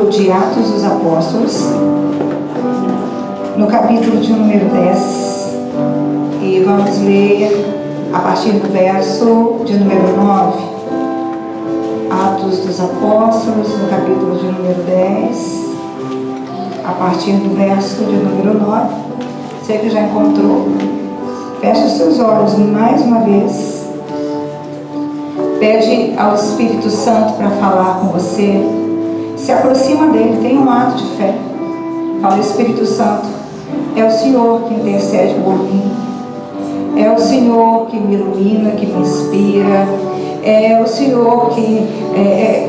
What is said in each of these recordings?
livro de Atos dos Apóstolos, no capítulo de número 10, e vamos ler a partir do verso de número 9. Atos dos Apóstolos, no capítulo de número 10, a partir do verso de número 9. Você que já encontrou, feche os seus olhos mais uma vez. Pede ao Espírito Santo para falar com você. Se aproxima dele, tem um ato de fé. Fala: Espírito Santo, é o Senhor que intercede por mim. É o Senhor que me ilumina, que me inspira. É o Senhor que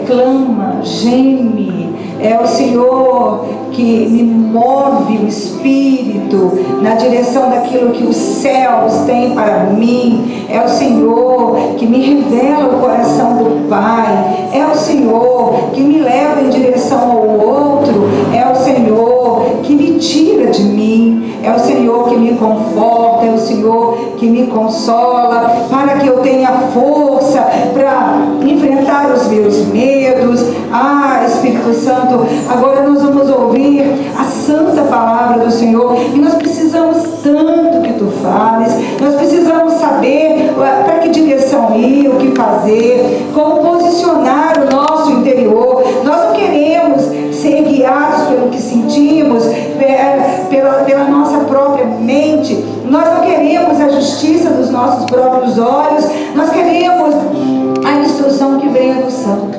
clama, geme. É o Senhor que me move o Espírito na direção daquilo que os céus têm para mim. É o Senhor que me revela o coração do Pai. É o Senhor que me leva em direção ao outro. É o Senhor que me tira de mim. É o Senhor que me conforta. É o Senhor que me consola, para que eu tenha força para enfrentar os meus medos. Espírito Santo, agora nós vamos ouvir a santa palavra do Senhor, e nós precisamos tanto que tu fales. Nós precisamos saber para que direção ir, o que fazer, como posicionar o nosso interior. Nós não queremos ser guiados pelo que sentimos, pela nossa própria mente. Nós não queremos a justiça dos nossos próprios olhos. Nós queremos a instrução que venha do Santo.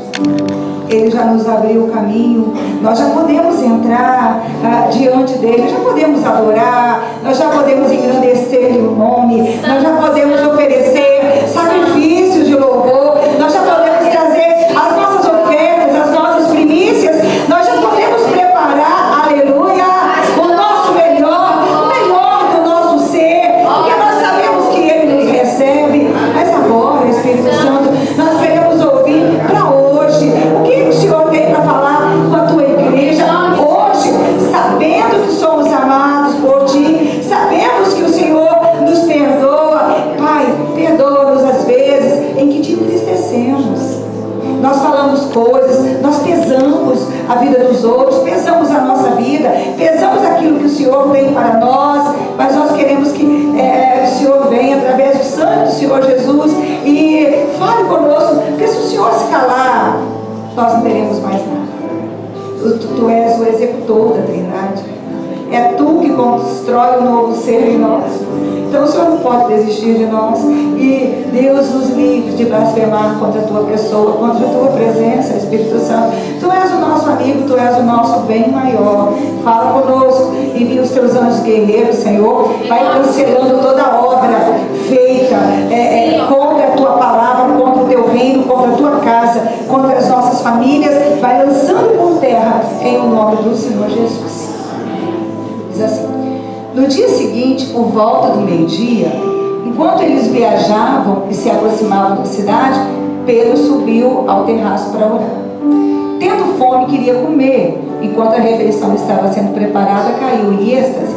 Ele já nos abriu o caminho. Nós já podemos entrar diante dele, já podemos adorar, nós já podemos engrandecer o nome, nós já podemos oferecer sacrifícios de louvor, nós já podemos trazer as nossas ofertas, as nossas primícias, nós já podemos preparar, aleluia, o nosso melhor, o melhor do nosso ser, porque nós sabemos que ele nos recebe. Mas agora, Espírito Santo, nós queremos ouvir para hoje. O que o Senhor tem para falar com a tua igreja hoje, sabendo que somos amados por ti, sabemos que o Senhor nos perdoa. Pai, perdoa-nos as vezes em que te entristecemos. Nós falamos coisas, nós pesamos a vida dos outros, pesamos a nossa vida, pesamos aquilo que o Senhor tem para nós, mas nós queremos que o Senhor venha através do sangue do Senhor Jesus e fale conosco, porque se o Senhor se calar, nós não teremos mais nada. Tu és o executor da Trindade. É tu que constrói um novo ser em nós. Então o Senhor não pode desistir de nós. E Deus nos livre de blasfemar contra a tua pessoa, contra a tua presença, Espírito Santo. Tu és o nosso amigo, tu és o nosso bem maior. Fala conosco, envia os teus anjos guerreiros, Senhor. Vai cancelando toda a obra feita contra a tua palavra, contra o teu reino, contra a tua casa, contra as nossas famílias. Vai lançando por terra em o nome do Senhor Jesus. Diz assim: no dia seguinte, por volta do meio-dia, enquanto eles viajavam e se aproximavam da cidade, Pedro subiu ao terraço para orar. Tendo fome, queria comer. Enquanto a refeição estava sendo preparada, caiu em êxtase.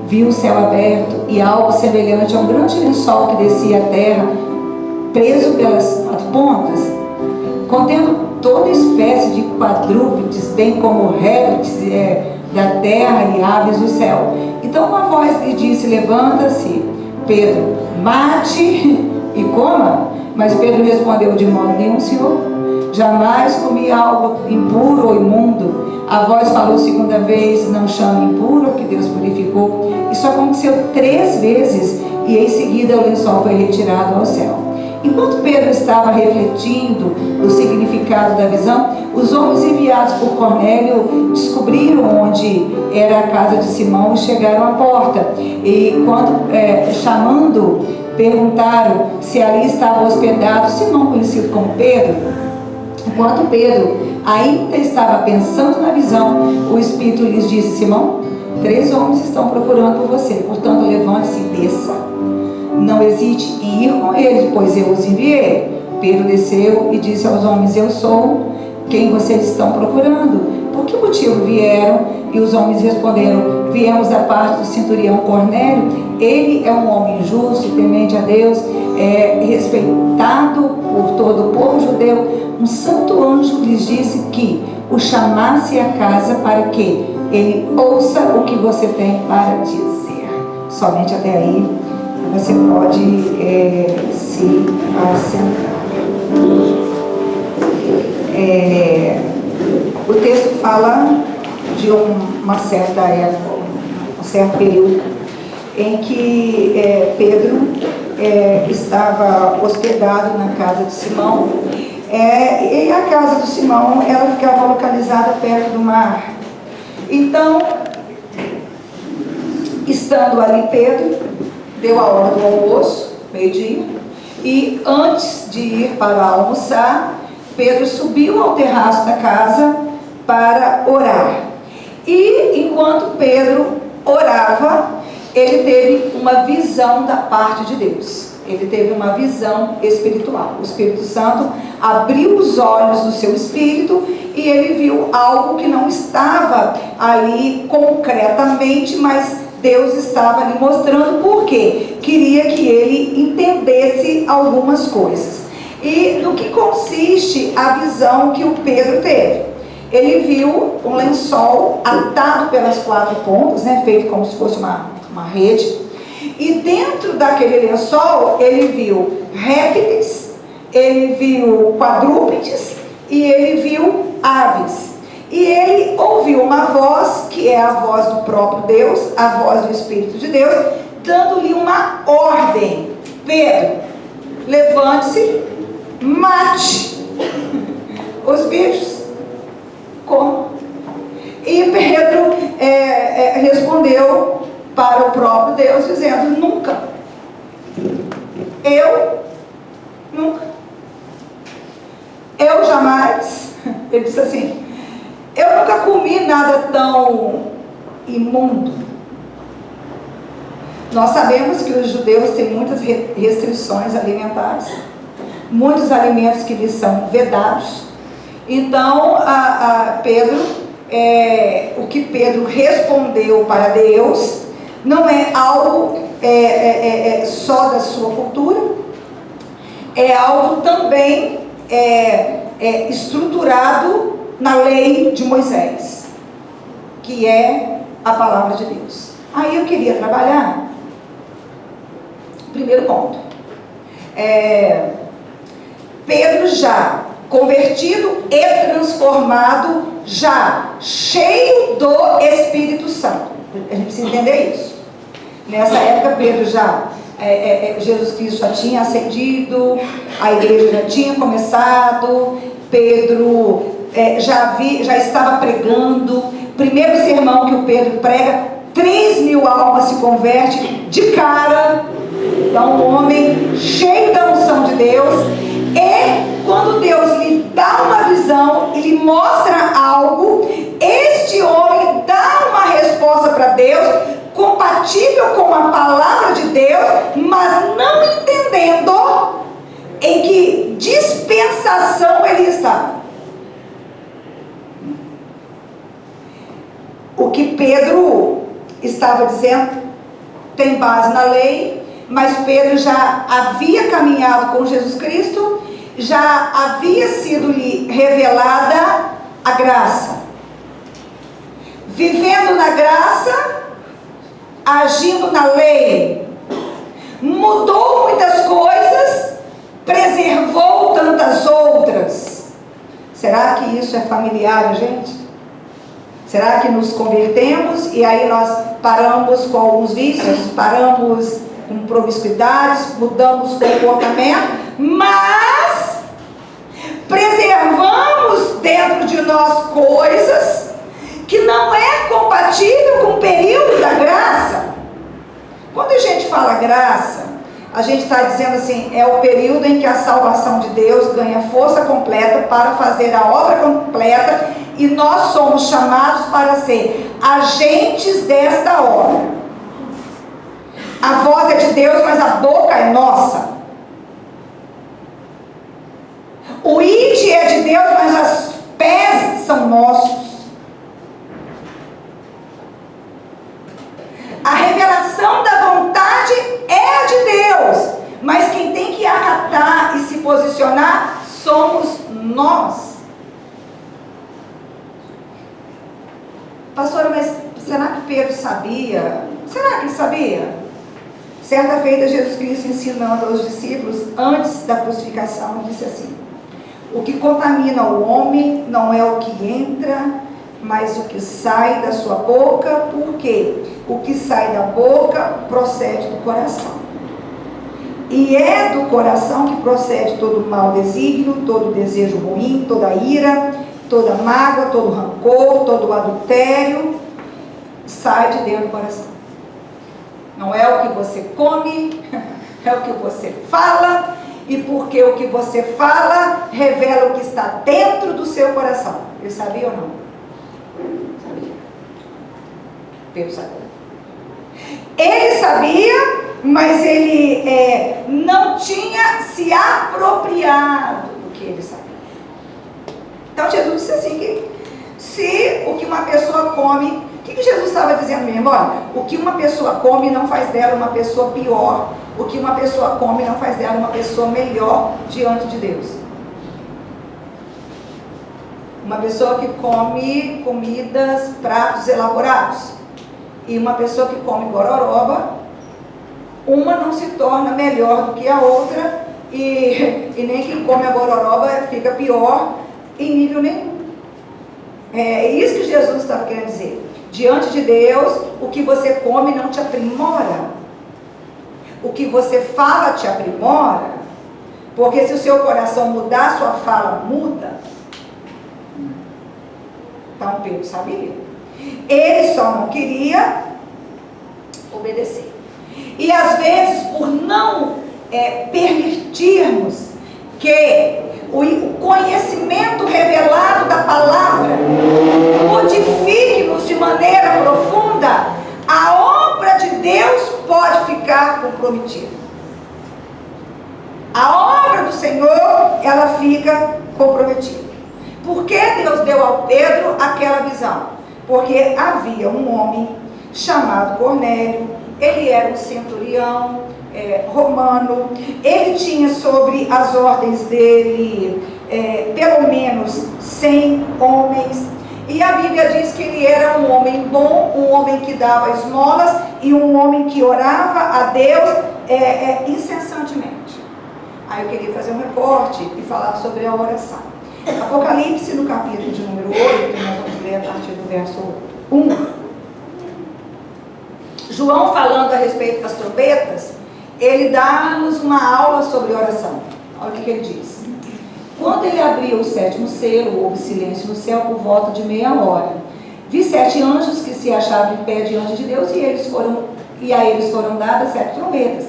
Viu o céu aberto e algo semelhante a um grande lençol que descia à terra, preso pelas pontas, contendo toda espécie de quadrúpedes, bem como répteis da terra e aves do céu. Então uma voz lhe disse: levanta-se, Pedro, mate e coma. Mas Pedro respondeu: de modo nenhum, Senhor, jamais comi algo impuro ou imundo. A voz falou segunda vez: não chame impuro o que Deus purificou. Isso aconteceu 3 vezes e em seguida o lençol foi retirado ao céu. Enquanto Pedro estava refletindo o significado da visão, os homens enviados por Cornélio descobriram onde era a casa de Simão e chegaram à porta. E quando chamando, perguntaram se ali estava hospedado Simão, conhecido como Pedro. Enquanto Pedro ainda estava pensando na visão, o Espírito lhes disse: Simão, 3 homens estão procurando por você, portanto levante-se e desça. Não hesite em ir com eles, pois eu os enviei. Pedro desceu e disse aos homens: eu sou quem vocês estão procurando. Por que motivo vieram? E os homens responderam: viemos da parte do centurião Cornélio. Ele é um homem justo, temente a Deus, respeitado por todo o povo judeu. Um santo anjo lhes disse que o chamasse à casa para que ele ouça o que você tem para dizer. Somente até aí você pode se assentar. O texto fala de uma certa época, um certo período em que Pedro estava hospedado na casa de Simão. E a casa de Simão, ela ficava localizada perto do mar. Então, estando ali Pedro, deu a hora do almoço, meio-dia, e antes de ir para almoçar, Pedro subiu ao terraço da casa para orar. E enquanto Pedro orava, ele teve uma visão da parte de Deus. Ele teve uma visão espiritual. O Espírito Santo abriu os olhos do seu espírito e ele viu algo que não estava ali concretamente, mas Deus estava lhe mostrando, porque queria que ele entendesse algumas coisas. E no que consiste a visão que o Pedro teve? Ele viu um lençol atado pelas 4 pontas, feito como se fosse uma rede. E dentro daquele lençol, ele viu répteis, ele viu quadrúpedes e ele viu aves. E ele ouviu uma voz, que é a voz do próprio Deus, a voz do Espírito de Deus, dando-lhe uma ordem: Pedro, levante-se, mate os bichos. Como? E Pedro respondeu para o próprio Deus, dizendo: nunca. Nunca. Eu jamais. Ele disse assim: eu nunca comi nada tão imundo. Nós sabemos que os judeus têm muitas restrições alimentares, muitos alimentos que lhes são vedados. Então, Pedro, o que Pedro respondeu para Deus não é algo só da sua cultura, é algo também estruturado na lei de Moisés, que é a palavra de Deus. Aí eu queria trabalhar primeiro ponto. Pedro, já convertido e transformado, já cheio do Espírito Santo. A gente precisa entender isso. Nessa época, Pedro Jesus Cristo já tinha ascendido, a igreja já tinha começado, Pedro já estava pregando. Primeiro sermão que o Pedro prega, 3.000 almas se convertem de cara. Então, um homem cheio da unção de Deus. E quando Deus lhe dá uma visão e lhe mostra algo, este homem dá uma resposta para Deus, compatível com a palavra de Deus, mas não entendendo em que dispensação ele está. O que Pedro estava dizendo tem base na lei, mas Pedro já havia caminhado com Jesus Cristo, já havia sido-lhe revelada a graça. Vivendo na graça, agindo na lei, mudou muitas coisas, preservou tantas outras. Será que isso é familiar a gente? Será que nos convertemos e aí nós paramos com alguns vícios, paramos com promiscuidades, mudamos comportamento, mas preservamos dentro de nós coisas que não é compatível com o período da graça. Quando a gente fala graça, a gente está dizendo assim, é o período em que a salvação de Deus ganha força completa para fazer a obra completa, e nós somos chamados para ser agentes desta obra. A voz é de Deus, mas a boca é nossa. O ide é de Deus, mas os pés são nossos. A revelação da vontade é de Deus, mas quem tem que acatar e se posicionar somos nós. Pastora, mas será que Pedro sabia? Será que ele sabia? Certa feita, Jesus Cristo ensinando aos discípulos, antes da crucificação, disse assim: o que contamina o homem não é o que entra, mas o que sai da sua boca, porque o que sai da boca procede do coração. E é do coração que procede todo mau desígnio, todo desejo ruim, toda ira, toda mágoa, todo rancor, todo adultério, sai de dentro do coração. Não é o que você come, é o que você fala, e porque o que você fala revela o que está dentro do seu coração. Ele sabia ou não? Sabia. Pedro sabia. Ele sabia, mas ele não tinha se apropriado do que ele sabia. Então Jesus disse assim, que se o que uma pessoa come, o que Jesus estava dizendo mesmo? Olha, o que uma pessoa come não faz dela uma pessoa pior, o que uma pessoa come não faz dela uma pessoa melhor diante de Deus. Uma pessoa que come comidas, pratos elaborados, e uma pessoa que come gororoba, uma não se torna melhor do que a outra, e nem quem come a gororoba fica pior em nível nenhum. É isso que Jesus estava querendo dizer. Diante de Deus, o que você come não te aprimora. O que você fala te aprimora. Porque se o seu coração mudar, sua fala muda. Então Pedro sabia. Ele só não queria obedecer. E às vezes, por não permitirmos que o conhecimento revelado da palavra modifique-nos de maneira profunda, a obra de Deus pode ficar comprometida. A obra do Senhor, ela fica comprometida. Por que Deus deu ao Pedro aquela visão? Porque havia um homem chamado Cornélio, ele era um centurião romano, ele tinha sobre as ordens dele pelo menos 100 homens, e a Bíblia diz que ele era um homem bom, um homem que dava esmolas e um homem que orava a Deus incessantemente. Aí eu queria fazer um recorte e falar sobre a oração. Apocalipse, no capítulo de número 8, nós vamos ler a partir do verso 1. João, falando a respeito das trombetas, ele dá-nos uma aula sobre oração. Olha o que ele diz. Quando ele abriu o 7º selo, houve silêncio no céu por volta de meia hora. Vi 7 anjos que se achavam em pé diante de Deus, e a eles foram dadas 7 trombetas.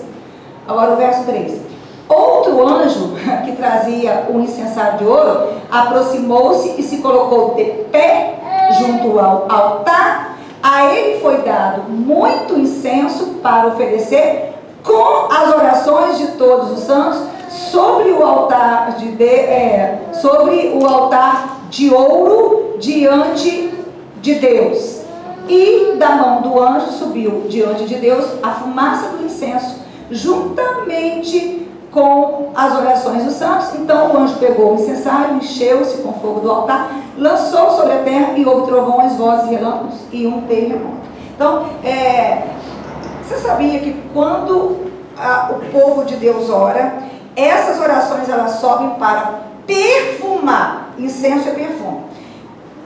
Agora o verso 3. Outro anjo, que trazia um incensário de ouro, aproximou-se e se colocou de pé junto ao altar. A ele foi dado muito incenso para oferecer com as orações de todos os santos sobre o altar de ouro diante de Deus. E da mão do anjo subiu diante de Deus a fumaça do incenso, juntamente com as orações dos santos. Então o anjo pegou o incensário, encheu-se com fogo do altar, lançou sobre a terra, e houve trovões, vozes, relâmpagos e um terremoto. Então, você sabia que quando o povo de Deus ora, essas orações elas sobem para perfumar, incenso é perfume,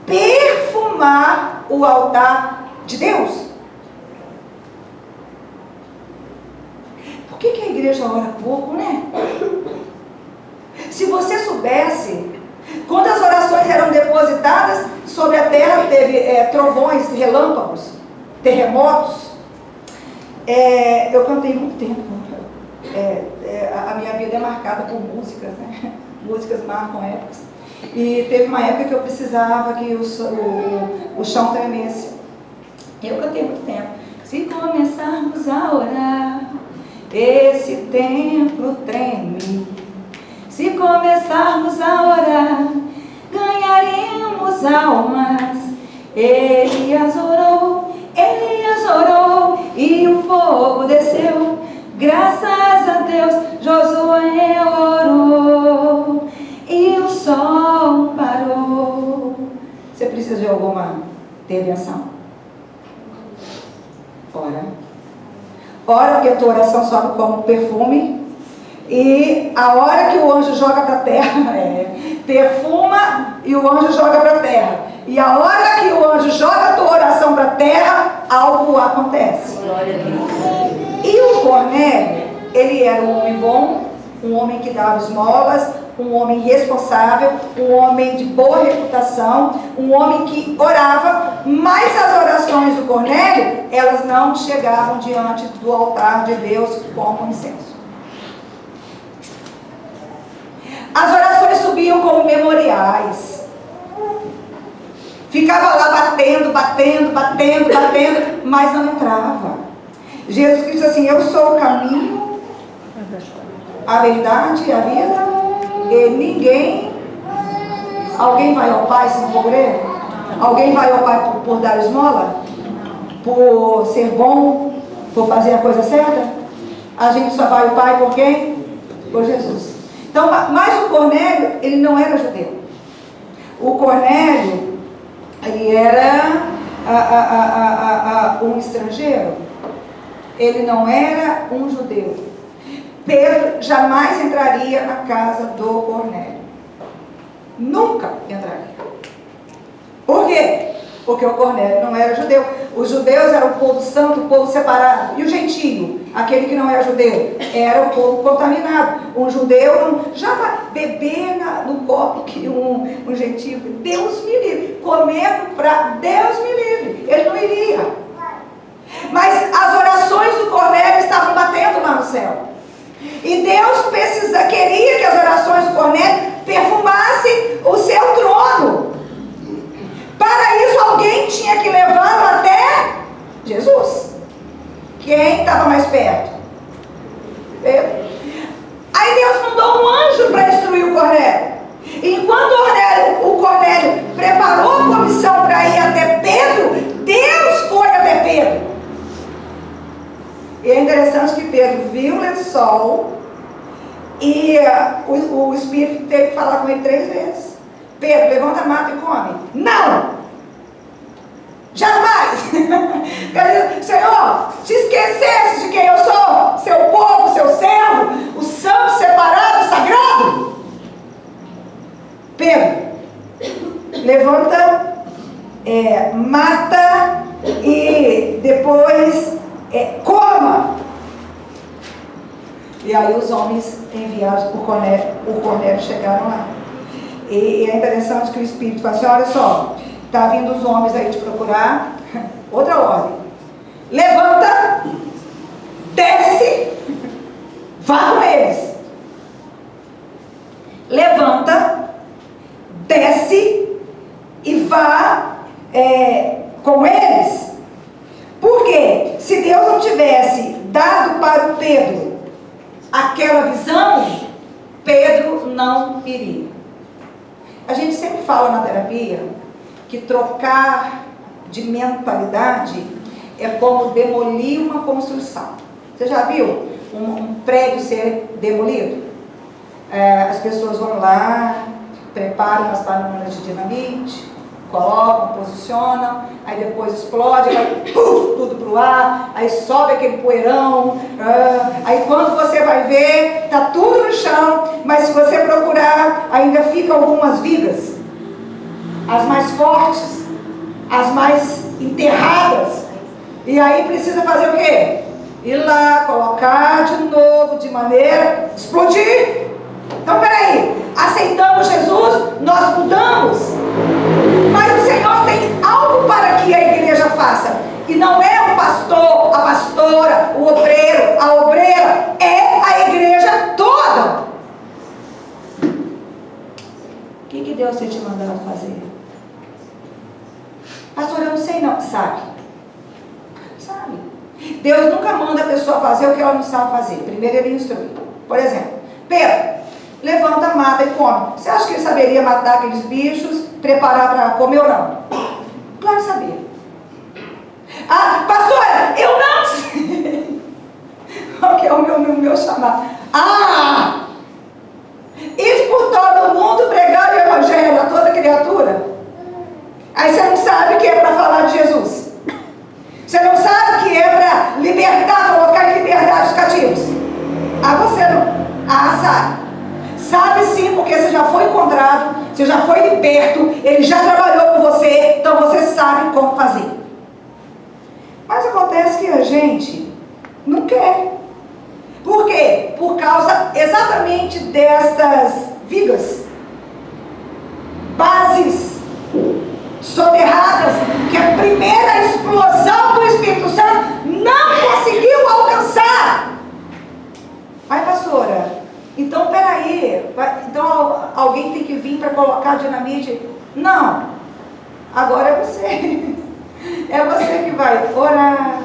perfumar o altar de Deus? Por que a igreja ora pouco, né? Se você soubesse, quando as orações eram depositadas sobre a terra, teve trovões, relâmpagos, terremotos. Eu cantei muito tempo. A minha vida é marcada por músicas, né? Músicas marcam épocas. E teve uma época que eu precisava que o chão tremesse. Eu cantei muito tempo. Se começarmos a orar, esse templo treme. Se começarmos a orar, ganharemos almas. Elias orou, e o fogo desceu. Graças a Deus, Josué orou, e o sol parou. Você precisa de alguma intervenção? Ora. Ora, porque a tua oração sobe como perfume. E a hora que o anjo joga para a terra, perfuma e o anjo joga para a terra. E a hora que o anjo joga a tua oração para a terra, algo acontece. Glória a Deus. E o Cornélio, ele era um homem bom, um homem que dava esmolas, um homem responsável, um homem de boa reputação, um homem que orava, mas as orações do Cornélio, elas não chegavam diante do altar de Deus como incenso. As orações subiam como memoriais. Ficava lá batendo, mas não entrava. Jesus Cristo disse assim: eu sou o caminho, a verdade e a vida. E ninguém... Alguém vai ao Pai se não for por Ele? Alguém vai ao Pai por dar esmola? Por ser bom? Por fazer a coisa certa? A gente só vai ao Pai por quem? Por Jesus. Então, mas o Cornélio, ele não era judeu. O Cornélio, ele era um estrangeiro. Ele não era um judeu. Pedro jamais entraria na casa do Cornélio. Nunca entraria. Por quê? Porque o Cornélio não era judeu. Os judeus eram o povo santo, o povo separado. E o gentio, aquele que não era judeu, era o povo contaminado. Um judeu não já vai beber no copo que um gentio, Deus me livre, comendo para Deus me livre. Ele não iria. Mas as orações do Cornélio estavam batendo lá no céu. E Deus queria que as orações do Cornélio perfumassem o seu trono. Para isso alguém tinha que levá-lo até Jesus. Quem estava mais perto? Pedro. Aí Deus mandou um anjo para instruir o Cornélio. Enquanto o Cornélio preparou a comissão para ir até Pedro, Deus foi até Pedro. E é interessante que Pedro viu o lençol e o Espírito teve que falar com ele 3 vezes. Pedro, levanta a mata e come. Não! Jamais! Senhor, se esquecesse de quem eu sou, seu povo, seu servo, o santo, separado, sagrado. Pedro, levanta, mata e depois coma. E aí os homens enviados por o Cornélio chegaram lá. E é interessante que o Espírito fala assim: olha só, está vindo os homens aí te procurar. Outra ordem: levanta, desce, vá com eles. Levanta, desce e vá com eles. Por quê? Se Deus não tivesse dado para o Pedro aquela visão, Pedro não iria. A gente sempre fala na terapia que trocar de mentalidade é como demolir uma construção. Você já viu um prédio ser demolido? As pessoas vão lá, preparam as bananas de dinamite, colocam, posicionam, aí depois explode, vai tudo pro ar, aí sobe aquele poeirão, aí quando você vai ver, está tudo no chão, mas se você procurar, ainda ficam algumas vigas, as mais fortes, as mais enterradas, e aí precisa fazer o quê? Ir lá, colocar de novo, de maneira a explodir. Então peraí, aceitamos Jesus, nós mudamos, mas o Senhor tem algo para que a igreja faça, e não é o pastor, a pastora, o obreiro, a obreira, é a igreja toda. O que Deus tem te mandado fazer? Pastor, eu não sei não. Sabe? Deus nunca manda a pessoa fazer o que ela não sabe fazer. Primeiro ele instrui. Por exemplo, Pedro, levanta, mata e come. Você acha que ele saberia matar aqueles bichos, preparar para comer ou não? Claro que sabia. Ah, pastora, eu não sei. Qual que é o meu chamado? Ir por todo mundo pregar o evangelho a toda criatura. Aí você não sabe que é para falar de Jesus. Você não sabe que é para libertar, colocar em liberdade os cativos? Você não. Sabe. Sabe sim, porque você já foi encontrado, você já foi liberto, ele já trabalhou com você, então você sabe como fazer. Mas acontece que a gente não quer. Por quê? Por causa exatamente destas vigas, bases soterradas, que a primeira explosão do Espírito Santo não conseguiu alcançar. Ai, pastora, então peraí, então alguém tem que vir para colocar dinamite? Não, agora é você. É você que vai orar,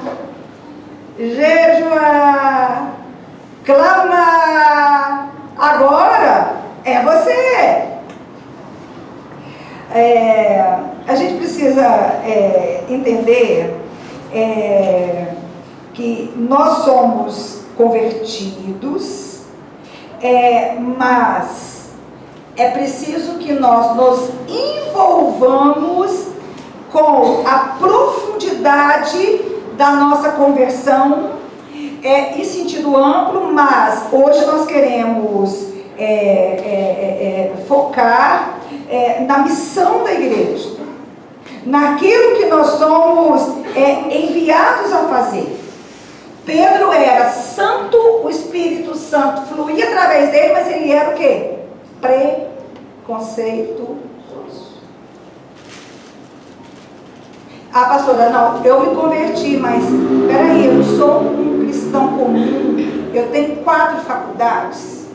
jejuar, clamar. Agora é você. A gente precisa entender que nós somos convertidos, mas é preciso que nós nos envolvamos com a profundidade da nossa conversão, em sentido amplo, mas hoje nós queremos focar na missão da igreja, naquilo que nós somos enviados a fazer. Pedro era santo, o Espírito Santo fluía através dele, mas ele era o quê? Preconceituoso. Pastora, não, eu me converti, mas peraí, eu sou um cristão comum, eu tenho 4 faculdades,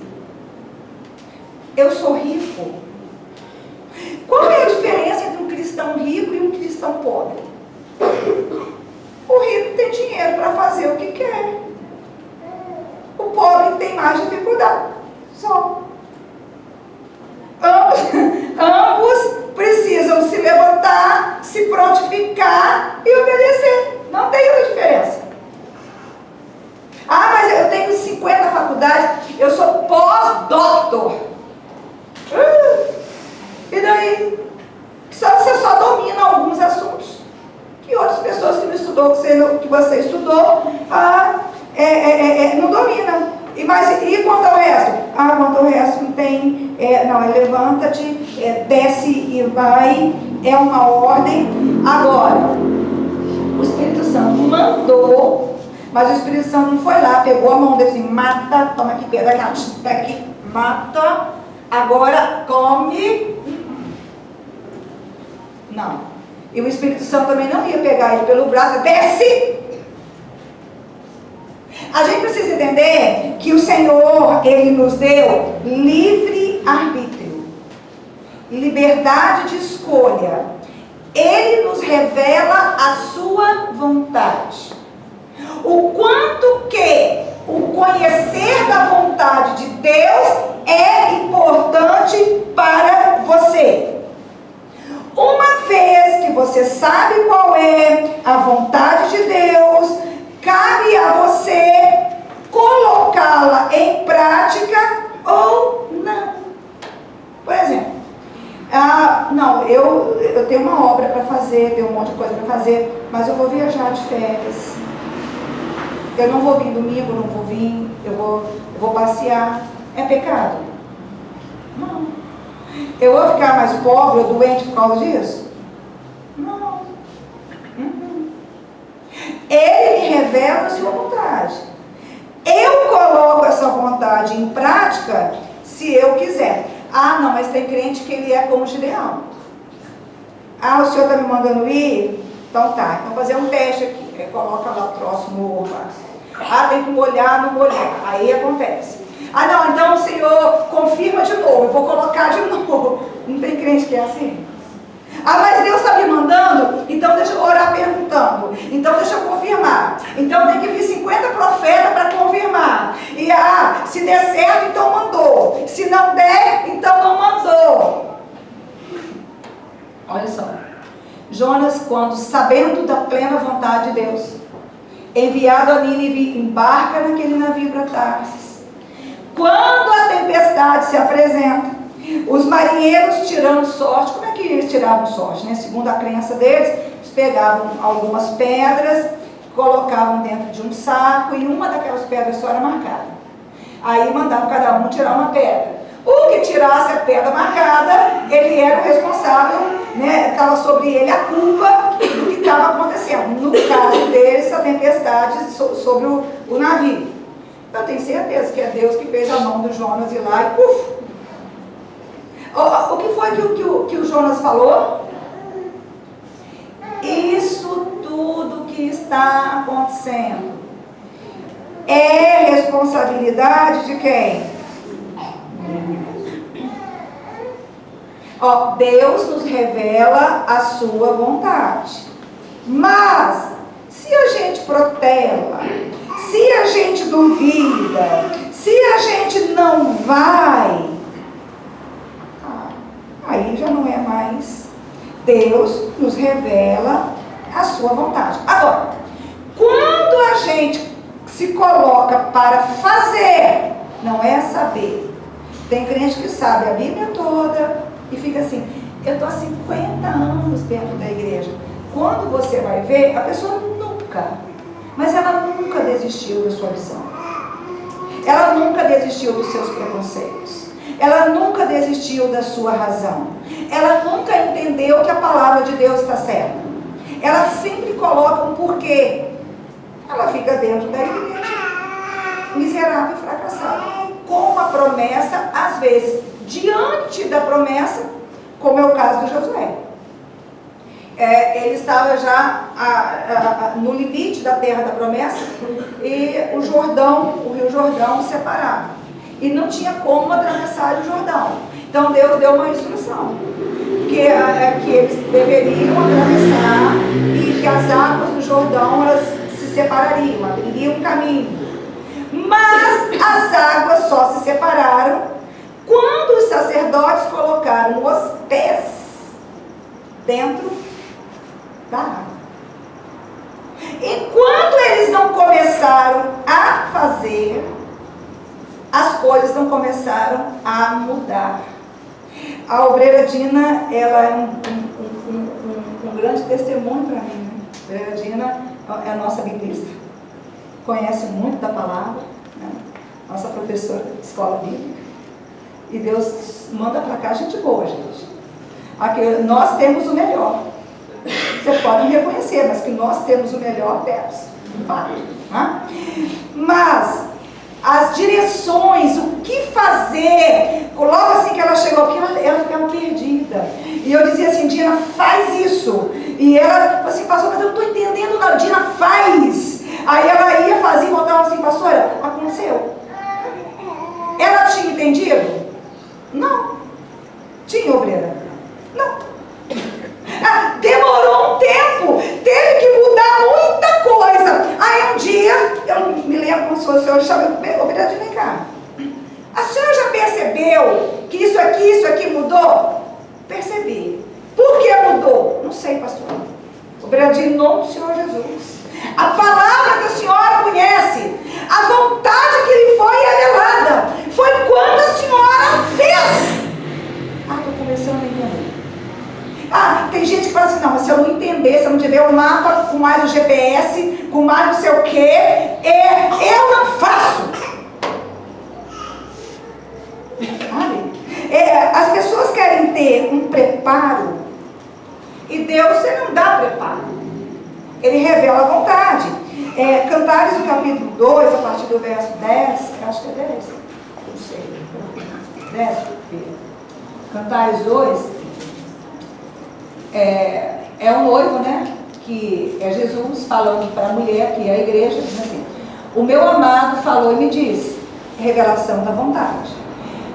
eu sou rico. Qual é a diferença entre um cristão rico e um cristão pobre? O rico tem dinheiro para fazer o que quer. O pobre tem mais dificuldade. Só. Ambos precisam se levantar, se prontificar e obedecer. Não tem outra diferença. Mas eu tenho 50 faculdades, eu sou pós-doutor. E daí? Você só domina alguns assuntos que outras pessoas que não estudou, que você estudou, não dominam. E quanto ao resto? Quanto ao resto não tem, levanta-te, desce e vai, é uma ordem. Agora, o Espírito Santo mandou, mas o Espírito Santo não foi lá, pegou a mão dele assim, mata, toma aqui, pega aqui, mata, agora come. Não. E o Espírito Santo também não ia pegar ele pelo braço, desce. A gente precisa entender que o Senhor, Ele nos deu livre arbítrio, liberdade de escolha. Ele nos revela a sua vontade. O quanto que o conhecer da vontade de Deus é importante para você. Uma vez que você sabe qual é a vontade de Deus, cabe a você colocá-la em prática ou não. Por exemplo, eu tenho uma obra para fazer, tenho um monte de coisa para fazer, mas eu vou viajar de férias. Eu não vou vir domingo, não vou vir, eu vou passear. É pecado? Não. Eu vou ficar mais pobre ou doente por causa disso? Não. Ele me revela a sua vontade. Eu coloco essa vontade em prática se eu quiser. Não, mas tem crente que ele é como Gideão. O senhor está me mandando ir? Então tá, então fazer um teste aqui. Aí coloca lá o troço no tem que molhar, não molhar. Aí acontece. Não, então o Senhor confirma de novo, eu vou colocar de novo. Não tem crente que é assim? Mas Deus está me mandando, então deixa eu orar perguntando. Então deixa eu confirmar. Então tem que vir 50 profetas para confirmar. E se der certo, então mandou. Se não der, então não mandou. Olha só. Jonas, quando sabendo da plena vontade de Deus, enviado a Nínive, embarca naquele navio para Tarsis. Quando a tempestade se apresenta, os marinheiros tirando sorte. Como é que eles tiravam sorte, né? Segundo a crença deles, eles pegavam algumas pedras, colocavam dentro de um saco e uma daquelas pedras só era marcada. Aí mandavam cada um tirar uma pedra. O que tirasse a pedra marcada, ele era o responsável, né? Estava sobre ele a culpa do que estava acontecendo. No caso deles, a tempestade sobre o navio. Eu tenho certeza que é Deus que fez a mão do Jonas ir lá e puf! O que foi que o Jonas falou? Isso tudo que está acontecendo é responsabilidade de quem? Deus nos revela a sua vontade. Mas, se a gente protela, se a gente duvida, se a gente não vai, aí já não é mais. Deus nos revela a sua vontade. Agora, quando a gente se coloca para fazer, não é saber. Tem crente que sabe a Bíblia toda e fica assim, eu estou há 50 anos dentro da igreja. Quando você vai ver, a pessoa nunca, mas ela nunca desistiu da sua visão. Ela nunca desistiu dos seus preconceitos. Ela nunca desistiu da sua razão. Ela nunca entendeu que a palavra de Deus está certa. Ela sempre coloca um porquê. Ela fica dentro da igreja, miserável e fracassada, com uma promessa, às vezes, diante da promessa, como é o caso do Josué. Ele estava já no limite da terra da promessa e o rio Jordão separava. E não tinha como atravessar o Jordão. Então Deus deu uma instrução, que eles deveriam atravessar e que as águas do Jordão elas se separariam, abririam um caminho. Mas as águas só se separaram quando os sacerdotes colocaram os pés dentro da água. Enquanto eles não começaram a fazer, as coisas não começaram a mudar. A obreira Dina, ela é um grande testemunho para mim. A obreira Dina é a nossa biblista. Conhece muito da palavra, né? Nossa professora de escola bíblica. E Deus manda para cá gente boa, gente. Aqui, nós temos o melhor. Você pode me reconhecer, mas que nós temos o melhor, temos. Fato, né? Mas as direções, o que fazer, logo assim que ela chegou aqui, ela ficava perdida. E eu dizia assim, Dina, faz isso. E ela falou assim, pastor, mas eu não estou entendendo nada. Dina, faz. Aí ela ia fazer e voltava assim, pastora, aconteceu. Ela tinha entendido? Não. Tinha, obreira? Não. Demorou um tempo, teve que mudar muita coisa. Aí um dia, eu me lembro como se fosse eu chamei, obreira, vem cá. A senhora já percebeu que isso aqui mudou? Percebi. Por que mudou? Não sei, pastor. Obreira, em nome do Senhor Jesus. A palavra que a senhora conhece, a vontade que lhe foi revelada, foi quando a senhora fez. Estou começando a entender. Tem gente que fala assim, não, mas se eu não entender, se eu não tiver o mapa com mais o GPS, com mais não sei o que, eu não faço. As pessoas querem ter um preparo, e Deus, ele não dá preparo. Ele revela a vontade. Cantares, no capítulo 2, a partir do verso 10, acho que é 10, não sei, 10, Cantares 2, é um noivo, né? Que é Jesus falando para a mulher, que é a igreja, dizendo assim, o meu amado falou e me disse, revelação da vontade.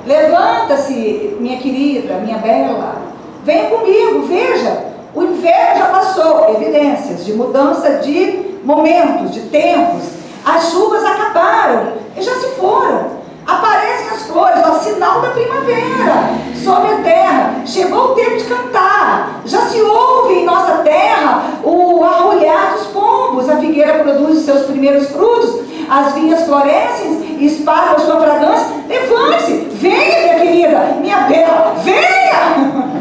Levanta-se, minha querida, minha bela, venha comigo, veja, o inverno já passou, evidências de mudança de momentos, de tempos, as chuvas acabaram e já se foram, aparecem as flores, o sinal da primavera sobre a terra, chegou o tempo de cantar, já se ouve em nossa terra o arrulhar dos pombos, a figueira produz os seus primeiros frutos, as vinhas florescem e espalham a sua fragrância. Levante-se, venha, minha querida, minha bela, venha.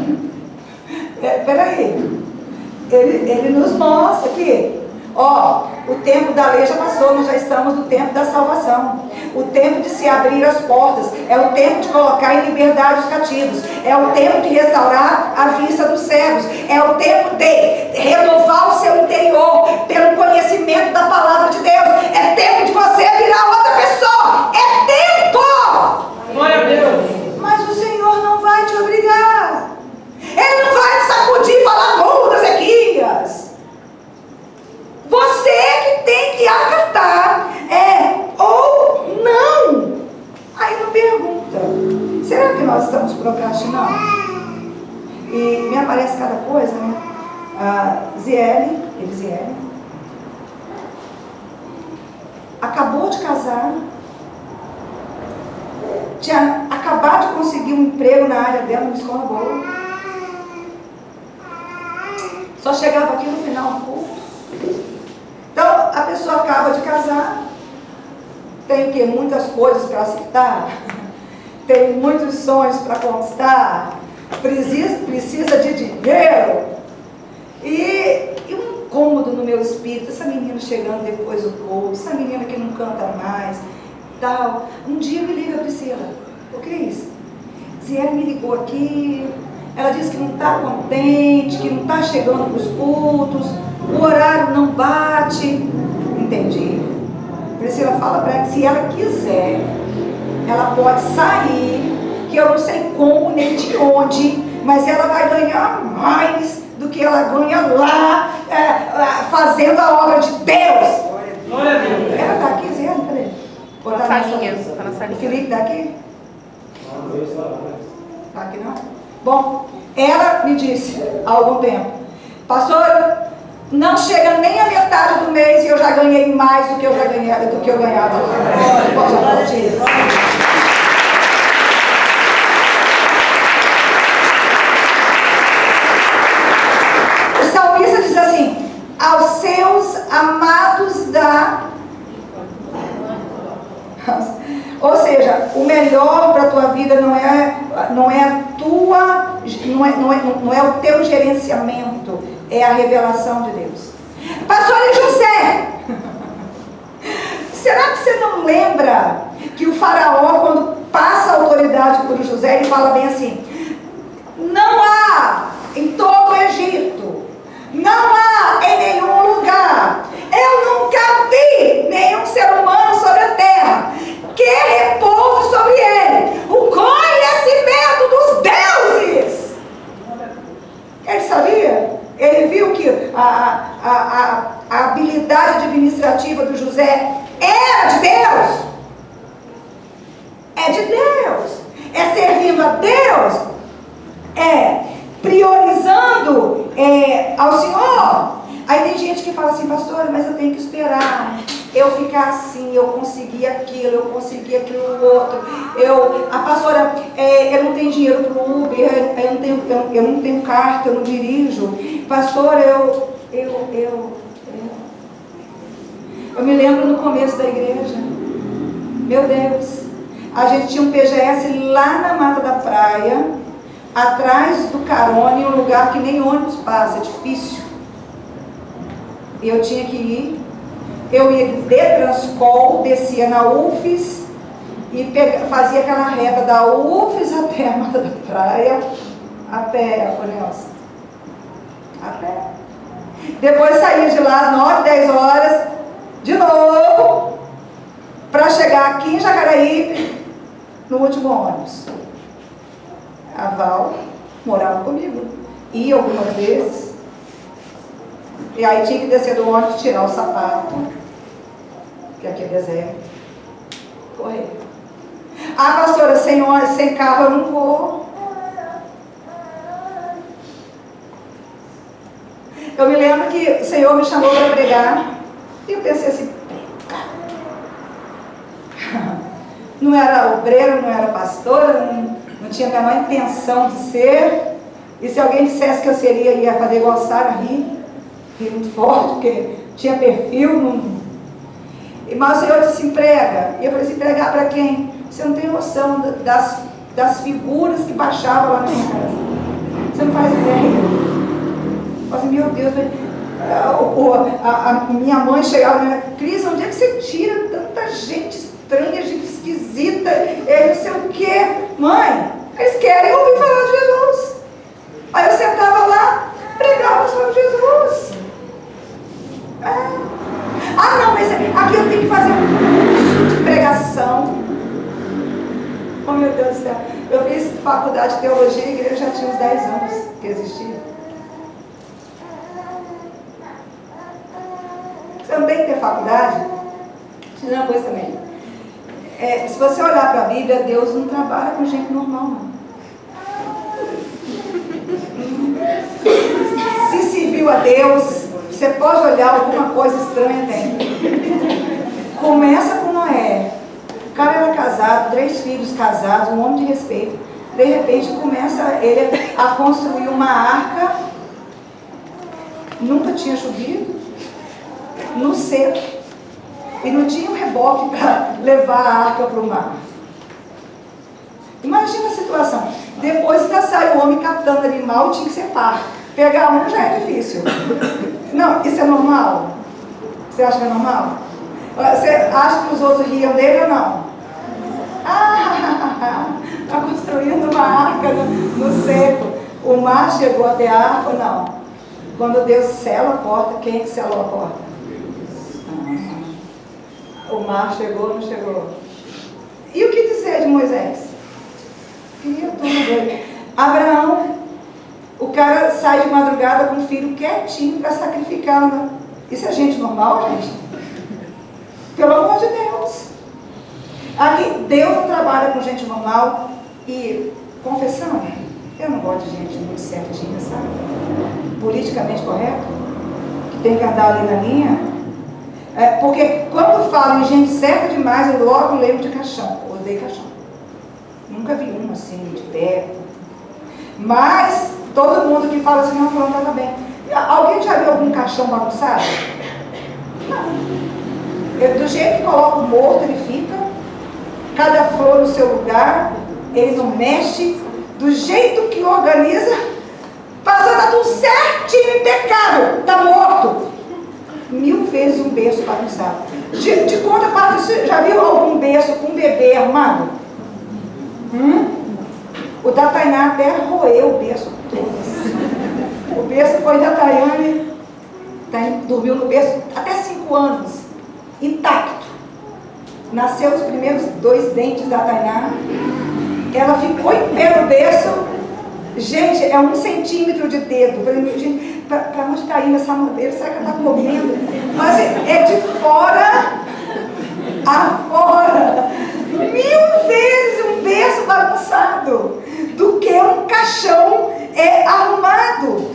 Peraí, ele nos mostra aqui Ó, o tempo da lei já passou, nós já estamos no tempo da salvação. O tempo de se abrir as portas, é o tempo de colocar em liberdade os cativos, é o tempo de restaurar a vista dos cegos, é o tempo de renovar o seu interior pelo conhecimento da palavra de Deus, é tempo de você virar outra pessoa, é tempo! Glória a Deus! Mas o Senhor não vai te obrigar, Ele não vai te sacudir e falar, muda, Ezequias. Você que tem que acatar, ou não. Aí não pergunta, será que nós estamos procrastinando? E me aparece cada coisa, né? Ziele, acabou de casar, tinha acabado de conseguir um emprego na área dela, numa escola boa. Só chegava aqui no final do culto. Então, a pessoa acaba de casar, tem o quê? Muitas coisas para acertar, tem muitos sonhos para conquistar, precisa de dinheiro, e um incômodo no meu espírito, essa menina chegando depois do culto, essa menina que não canta mais, tal. Um dia me liga a Priscila, ô Cris, Ziele me ligou aqui, ela disse que não está contente, que não está chegando para os cultos, o horário não bate. Entendi. Priscila fala para ela que se ela quiser, ela pode sair, que eu não sei como nem de onde, mas ela vai ganhar mais do que ela ganha lá, fazendo a obra de Deus. Glória a Deus! Ela está aqui, Zé? Peraí. Tá na salinha. O Felipe está aqui? Está aqui não? Bom, ela me disse há algum tempo, pastora, não chega nem a metade do mês e eu já ganhei mais do que eu ganhava. Pode aplaudir. O salmista diz assim, aos seus amados dá. Ou seja, o melhor para a tua vida não é o teu gerenciamento, é a revelação de Deus. Pastor José, será que você não lembra que o faraó, quando passa a autoridade por José, ele fala bem assim, não há em todo o Egito, não há em nenhum lugar, eu nunca vi nenhum ser humano sobre a terra que repouse sobre ele o conhecimento dos deuses. Ele sabia? Ele viu que a habilidade administrativa do José era de Deus. É de Deus. É servindo a Deus. É priorizando ao Senhor. Aí tem gente que fala assim, pastora, mas eu tenho que esperar eu ficar assim, eu consegui aquilo, eu consegui aquilo outro, a pastora, eu não tenho dinheiro para o Uber, eu não tenho carta, eu não dirijo, pastora, eu me lembro no começo da igreja, meu Deus, a gente tinha um PGS lá na Mata da Praia, atrás do Carone, em um lugar que nem ônibus passa, é difícil, e eu tinha que ir. Eu ia de Transcol, descia na UFES e fazia aquela reta da UFES até a Mata da Praia, a pé, Nelson. A pé. Depois saía de lá 9, 10 horas, de novo, para chegar aqui em Jacareí, no último ônibus. A Val morava comigo, ia algumas vezes, e aí tinha que descer do ônibus, tirar o sapato, que aqui é deserto, correr. Ah, pastora, sem carro eu não vou. Eu me lembro que o Senhor me chamou para pregar, e eu pensei assim, pregar. Não era obreiro, não era pastora, não tinha a menor intenção de ser, e se alguém dissesse que eu seria, ia fazer igual Sara, rir muito forte, porque tinha perfil, mas o Senhor disse assim, prega. E eu falei assim, pregar para quem? Você não tem noção das figuras que baixavam lá na minha casa. Você não faz ideia. Eu falei assim, meu Deus, A minha mãe chegava, né? Cris, onde é que você tira tanta gente estranha, gente esquisita, não sei o quê? Mãe, eles querem ouvir falar de Jesus. Aí eu sentava lá, pregava sobre Jesus. Ah, não, mas aqui eu tenho que fazer um curso de pregação. Oh, meu Deus do céu. Eu fiz faculdade de teologia e a igreja já tinha uns 10 anos que existia. Você não tem que ter faculdade? Deixa eu dizer uma coisa também. Se você olhar para a Bíblia, Deus não trabalha com gente normal, não. Se serviu a Deus, você pode olhar alguma coisa estranha dentro. Começa com Noé. O cara era casado, 3 filhos casados, um homem de respeito. De repente começa ele a construir uma arca. Nunca tinha chovido. No seco. E não tinha um reboque para levar a arca para o mar. Imagina a situação. Depois ainda sai o homem captando animal, tinha que ser par. Pegar um já é difícil. Não, isso é normal? Você acha que é normal? Você acha que os outros riam dele ou não? Está construindo uma arca no seco. O mar chegou até a arca ou não? Quando Deus sela a porta, quem é que selou a porta? O mar chegou ou não chegou? E o que dizer de Moisés? Abraão, o cara sai de madrugada com o filho quietinho para sacrificar. Isso é gente normal, gente? Pelo amor de Deus. Aqui, Deus não trabalha com gente normal. E, confessando, eu não gosto de gente muito certinha, sabe? Politicamente correto, que tem que andar ali na linha. Porque quando eu falo em gente certa demais, eu logo lembro de caixão. Eu odeio caixão. Nunca vi um assim, de perto. Mas, todo mundo que fala assim, não, falando, tá bem. Alguém já viu algum caixão bagunçado? Não. Do jeito que coloca o morto, ele fica. Cada flor no seu lugar. Ele não mexe. Do jeito que organiza, passando, tá tudo certinho, impecável. Tá morto. 1000 vezes um berço bagunçado. De contraparte, você já viu algum berço com um bebê arrumado? O da Tainá até roeu o berço todo. O berço foi da Tayane, dormiu no berço até 5 anos, intacto. Nasceu os primeiros 2 dentes da Tainá. Ela ficou em pé no berço. Gente, é 1 centímetro de dedo. Eu falei, gente, para onde está indo essa madeira? Será que ela está comendo? Mas é de fora a fora. 1000 vezes um berço bagunçado do que um caixão arrumado.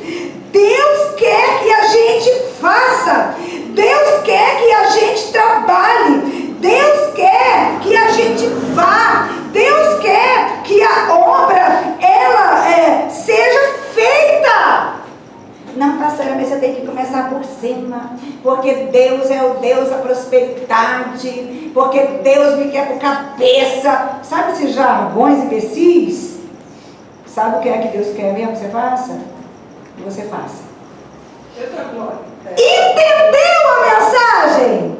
Deus quer que a gente faça. Deus quer que a gente trabalhe. Deus quer que a gente vá. Deus quer que a obra seja feita. Não, pastora, mas você tem que começar por cima, porque Deus é o Deus da prosperidade, porque Deus me quer por cabeça. Sabe esses jargões imbecis? Sabe o que é que Deus quer mesmo que você faça? Que você faça. Entendeu a mensagem?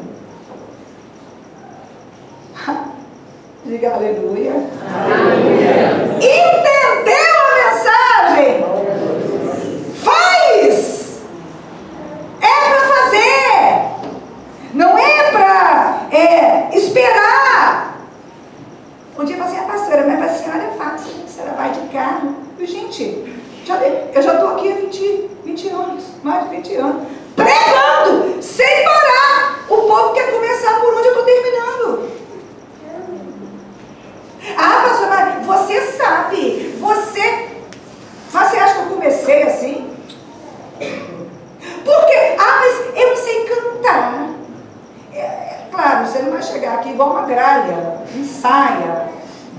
Diga aleluia. Aleluia. Entendeu a mensagem? Faz! É para fazer. Não é para esperar. Um dia eu falei assim, pastora, mas para a senhora é fácil. A senhora vai de carro. Gente, eu já estou aqui há 20 anos, mais de 20 anos, pregando, sem parar. O povo quer começar por onde eu estou terminando. Ah, pastor, mas você sabe, você acha que eu comecei assim? Porque, mas eu não sei cantar. Claro, você não vai chegar aqui igual uma gralha, ensaia,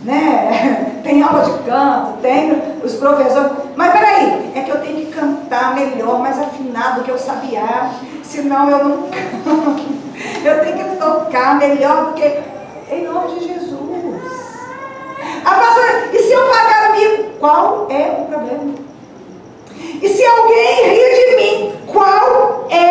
né? Tem aula de canto, tem os professores. Mas peraí, é que eu tenho que cantar melhor, mais afinado que o sabiá, senão eu não canto. Eu tenho que tocar melhor do que... Em nome de Jesus. Ah, pastora, e se eu pagar o mico? Qual é o problema? E se alguém rir de mim? Qual é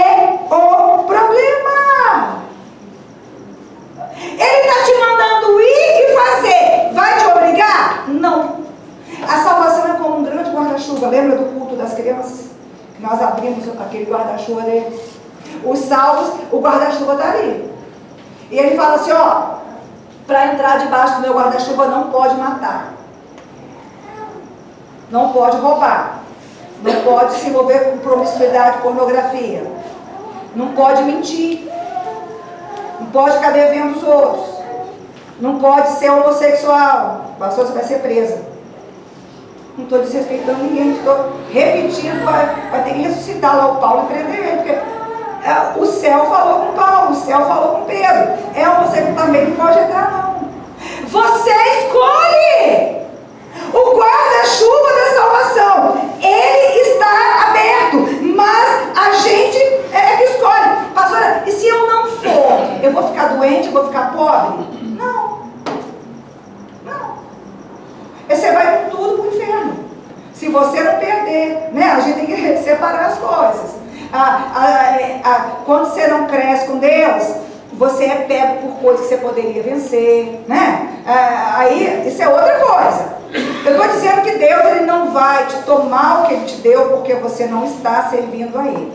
aquele guarda-chuva dele. Os salvos, o guarda-chuva está ali. E ele fala assim, ó, para entrar debaixo do meu guarda-chuva não pode matar. Não pode roubar. Não pode se envolver com promiscuidade, pornografia. Não pode mentir. Não pode ficar devendo os outros. Não pode ser homossexual. Pastor, você vai ser presa. Não estou desrespeitando ninguém. Estou repetindo. Vai ter que ressuscitar lá o Paulo e prender ele. Porque o céu falou com Paulo. O céu falou com Pedro. Você também não pode entrar, não. Você escolhe o guarda-chuva da salvação. Ele está aberto, mas a gente é que escolhe. Pastora, e se eu não for? Eu vou ficar doente? Eu vou ficar pobre? Não. Você vai com tudo para o inferno. Se você não perder, né? A gente tem que separar as coisas. Quando você não cresce com Deus, você é pego por coisas que você poderia vencer, né? Aí, isso é outra coisa. Eu estou dizendo que Deus, Ele não vai te tomar o que Ele te deu porque você não está servindo a Ele.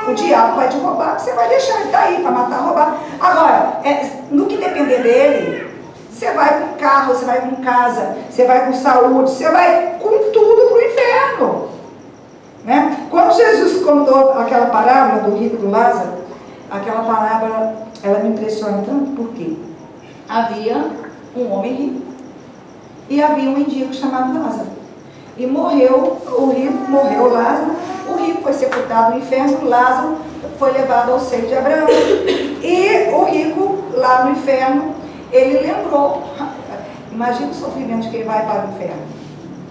O diabo vai te roubar, você vai deixar ele estar aí para matar, roubar. Agora, no que depender dele, você vai com carro, você vai com casa, você vai com saúde, você vai com tudo para o inferno. Né? Quando Jesus contou aquela parábola do rico e do Lázaro, aquela parábola, ela me impressiona tanto porque havia um homem rico e havia um mendigo chamado Lázaro. E morreu o rico, morreu Lázaro, o rico foi sepultado no inferno, Lázaro foi levado ao seio de Abraão. E o rico, lá no inferno, ele lembrou, imagina o sofrimento de quem vai para o inferno.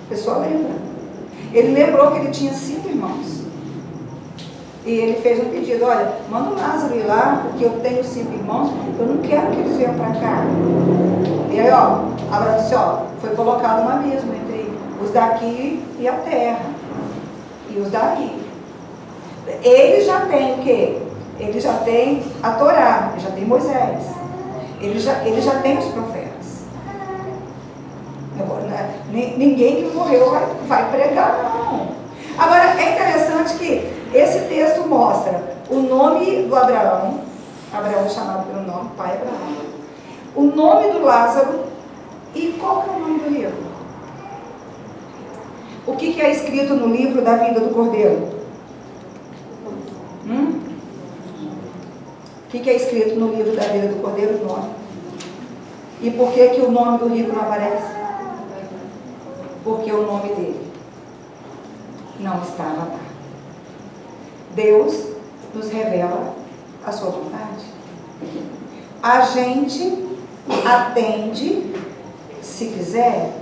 A pessoa lembra. Ele lembrou que ele tinha 5 irmãos. E ele fez um pedido, olha, manda o Lázaro ir lá, porque eu tenho 5 irmãos, eu não quero que eles venham para cá. E aí, ó, Abraão disse, ó, foi colocado um abismo entre os daqui e a terra. E os daqui. Ele já tem o quê? Ele já tem a Torá, ele já tem Moisés. Ele já tem os profetas. Ninguém que morreu vai pregar, não. Agora, é interessante que esse texto mostra o nome do Abraão. Abraão é chamado pelo nome, pai Abraão. O nome do Lázaro e qual que é o nome do rico? O que é escrito no livro da vida do Cordeiro? O que é escrito no livro da vida do Cordeiro? O nome. E por que o nome do rico não aparece? Porque o nome dele não estava lá. Deus nos revela a sua vontade. A gente atende se quiser.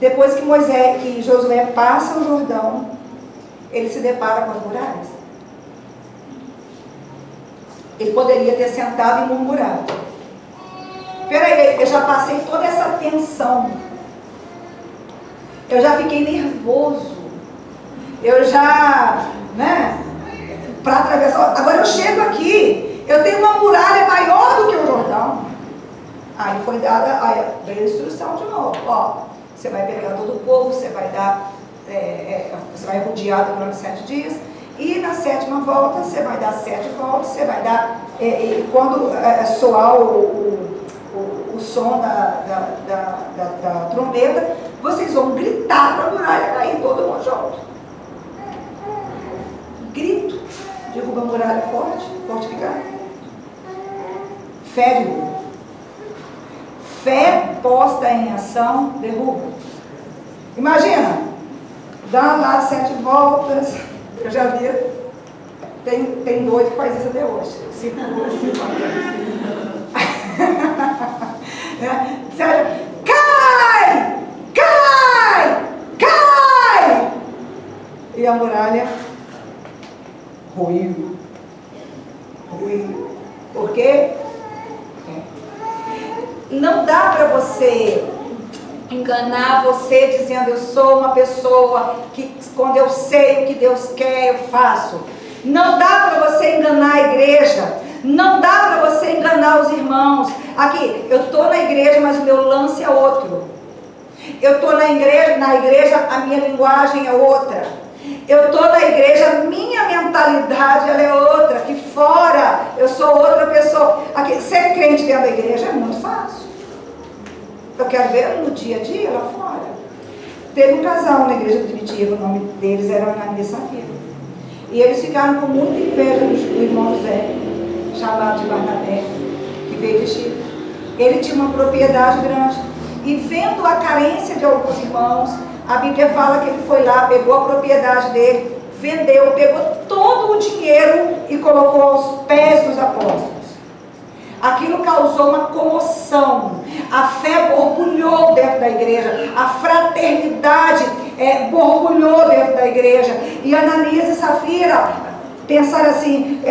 Depois que Josué passa o Jordão, ele se depara com as muralhas. Ele poderia ter sentado e murmurado. Peraí, eu já passei toda essa tensão. Eu já fiquei nervoso. Eu já, né, para atravessar. Agora eu chego aqui, eu tenho uma muralha maior do que o Jordão. Aí foi dada a instrução de novo. Ó, você vai pegar todo o povo, você vai dar, você vai rodear durante 7 dias. E na 7ª volta, você vai dar 7 voltas, você vai dar, quando soar o som da trombeta, vocês vão gritar para a muralha cair, todo mundo junto. Grito, derruba a muralha forte, fortificada. Fé derruba. Fé posta em ação, derruba. Imagina, dá lá 7 voltas. Eu já vi, tem doido que faz isso até hoje. Sério, cai! E a muralha ruiu. Por quê? Não dá para você enganar você dizendo eu sou uma pessoa que quando eu sei o que Deus quer eu faço. Não dá para você enganar a igreja. Não dá para você enganar os irmãos. Aqui, eu estou na igreja, mas o meu lance é outro. Eu estou na igreja a minha linguagem é outra. Eu estou na igreja, minha mentalidade ela é outra. Aqui fora eu sou outra pessoa. Aqui, ser crente dentro da igreja é muito fácil. Eu quero ver no dia a dia lá fora. Teve um casal na igreja primitiva, o nome deles era Ananias e Safira. E eles ficaram com muita inveja do irmão José, chamado de Barnabé, que veio de Chipre. Ele tinha uma propriedade grande. E vendo a carência de alguns irmãos, a Bíblia fala que ele foi lá, pegou a propriedade dele, vendeu, pegou todo o dinheiro e colocou aos pés dos apóstolos. Aquilo causou uma comoção. A fé borbulhou dentro da igreja. A fraternidade borbulhou dentro da igreja. E Ananias e Safira pensaram assim,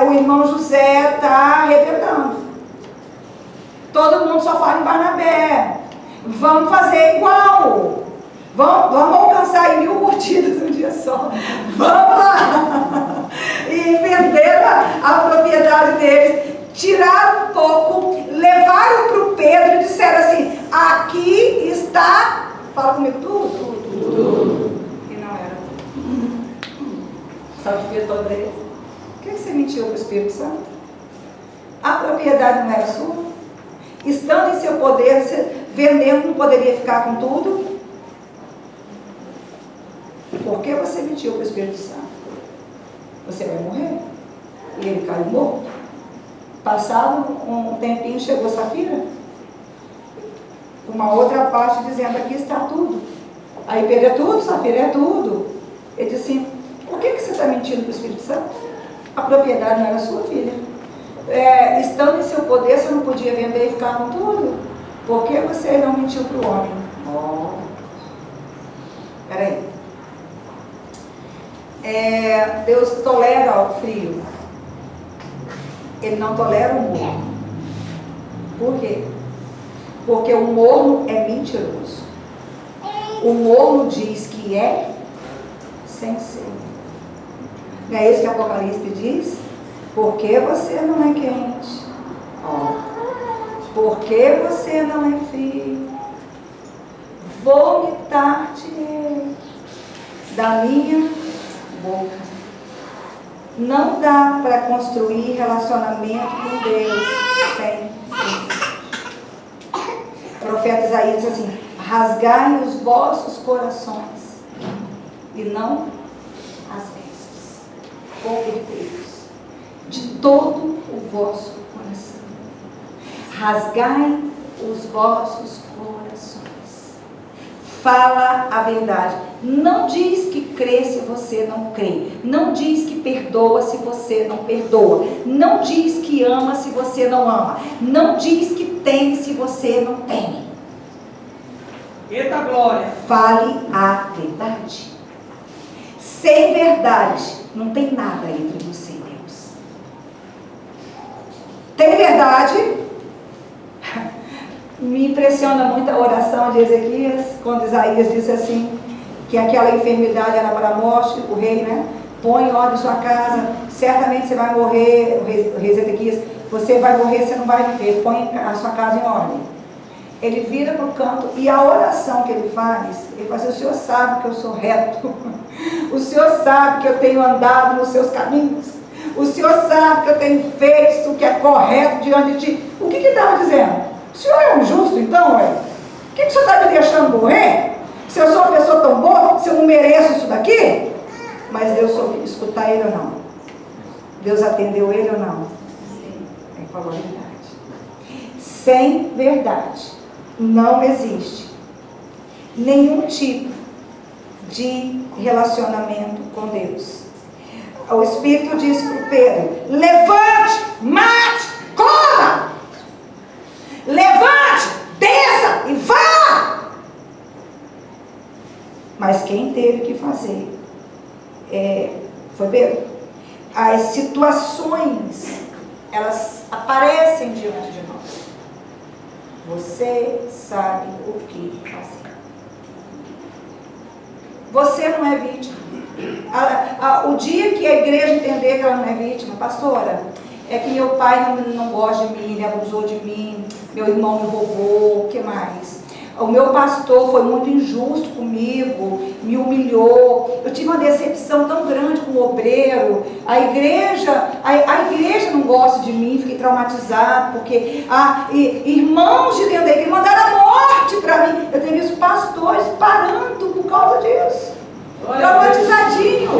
o irmão José está arrebentando. Todo mundo só fala em Barnabé. Vamos fazer igual. Vamos alcançar 1000 curtidas um dia só. Vamos lá. E venderam a propriedade deles. Tiraram um pouco, levaram para o Pedro e disseram assim, aqui está, fala comigo, tudo. E não era. Sabe o que Pedro falou para eles? Por que você mentiu para o Espírito Santo? A propriedade não era sua? Estando em seu poder, você vendendo, não poderia ficar com tudo? Por que você mentiu para o Espírito Santo? Você vai morrer. E ele caiu morto. Passado um tempinho, chegou Safira, uma outra parte dizendo, aqui está tudo. Aí Pedro, é tudo, Safira, é tudo. Ele disse assim, por que você está mentindo para o Espírito Santo? A propriedade não era sua, filha. Estando em seu poder, você não podia vender e ficar com tudo? Por que você não mentiu para o homem? Peraí. Deus tolera o frio. Ele não tolera o morno. Por quê? Porque o morno é mentiroso. O morno diz que é sem ser. Não é isso que Apocalipse diz? Por que você não é quente? Por que você não é frio? Vomitar-te da minha boca. Não dá para construir relacionamento com Deus sem Deus. O profeta Isaías diz assim, rasgai os vossos corações e não as vestes. Povo de Deus, de todo o vosso coração. Rasgai os vossos corações. Fala a verdade. Não diz que crê se você não crê. Não diz que perdoa se você não perdoa. Não diz que ama se você não ama. Não diz que tem se você não tem. Eita glória! Fale a verdade. Sem verdade, não tem nada entre você e Deus. Tem verdade? Me impressiona muito a oração de Ezequias, quando Isaías disse assim, que aquela enfermidade era para a morte, o rei, né? Põe em ordem sua casa, certamente você vai morrer, o rei Ezequias, você vai morrer, você não vai viver, põe a sua casa em ordem. Ele vira para o canto, e a oração que ele faz assim, o Senhor sabe que eu sou reto, o Senhor sabe que eu tenho andado nos seus caminhos, o Senhor sabe que eu tenho feito o que é correto diante de ti. O que ele estava dizendo? O Senhor é um justo, então, ué? O que o Senhor está me deixando morrer? Se eu sou uma pessoa tão boa, se eu não mereço isso daqui? Mas Deus soube escutar ele ou não? Deus atendeu ele ou não? Sim. Ele falou a verdade. Sem verdade, não existe nenhum tipo de relacionamento com Deus. O Espírito disse para Pedro, levante, mate, coma! Levante, desça e vá! Mas quem teve que fazer foi Pedro. As situações, elas aparecem diante de nós. Você sabe o que fazer. Você não é vítima. O dia que a igreja entender que ela não é vítima, pastora, é que meu pai não gosta de mim, ele abusou de mim, meu irmão me roubou, o que mais? O meu pastor foi muito injusto comigo, me humilhou. Eu tive uma decepção tão grande com o obreiro. A igreja não gosta de mim, fiquei traumatizado, porque irmãos de dentro da igreja mandaram a morte para mim. Eu tenho visto pastores parando por causa disso. Traumatizadinho.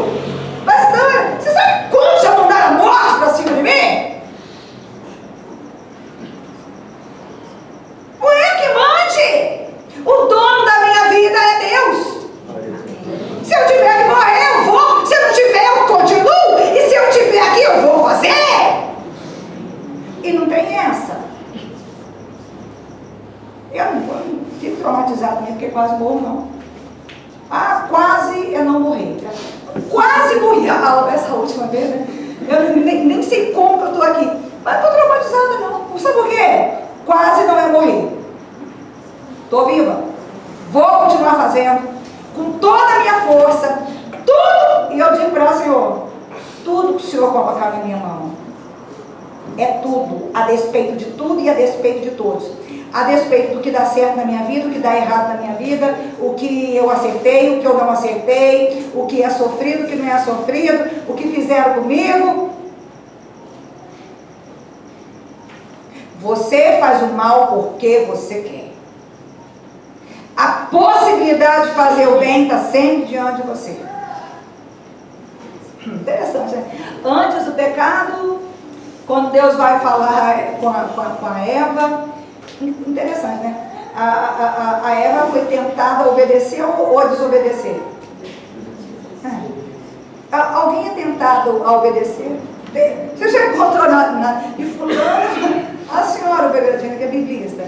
Pastor, você sabe quantos já mandaram a morte para cima de mim? Não é que mande. O dono da minha vida é Deus. Se eu tiver que morrer, eu vou. Se eu não tiver, eu continuo. E se eu tiver aqui, eu vou fazer. E não tem essa. Eu não fico traumatizado mesmo, porque quase morro, não. Quase eu não morri. Quase morri. Essa última vez, né? Eu nem sei como que eu estou aqui. Mas não estou traumatizada, não. Sabe por quê? Quase não é morrer. Estou viva. Vou continuar fazendo com toda a minha força, tudo. E eu digo para o Senhor, tudo que o Senhor colocar na minha mão, é tudo, a despeito de tudo e a despeito de todos. A despeito do que dá certo na minha vida, o que dá errado na minha vida, o que eu acertei, o que eu não acertei, o que é sofrido, o que não é sofrido, o que fizeram comigo. Você faz o mal porque você quer. A possibilidade de fazer o bem está sempre diante de você. Interessante, né? Antes do pecado, quando Deus vai falar com a Eva, interessante, né? A Eva foi tentada a obedecer ou a desobedecer? Alguém é tentado a obedecer? Você já encontrou e fulano, a senhora obediente, que é biblista,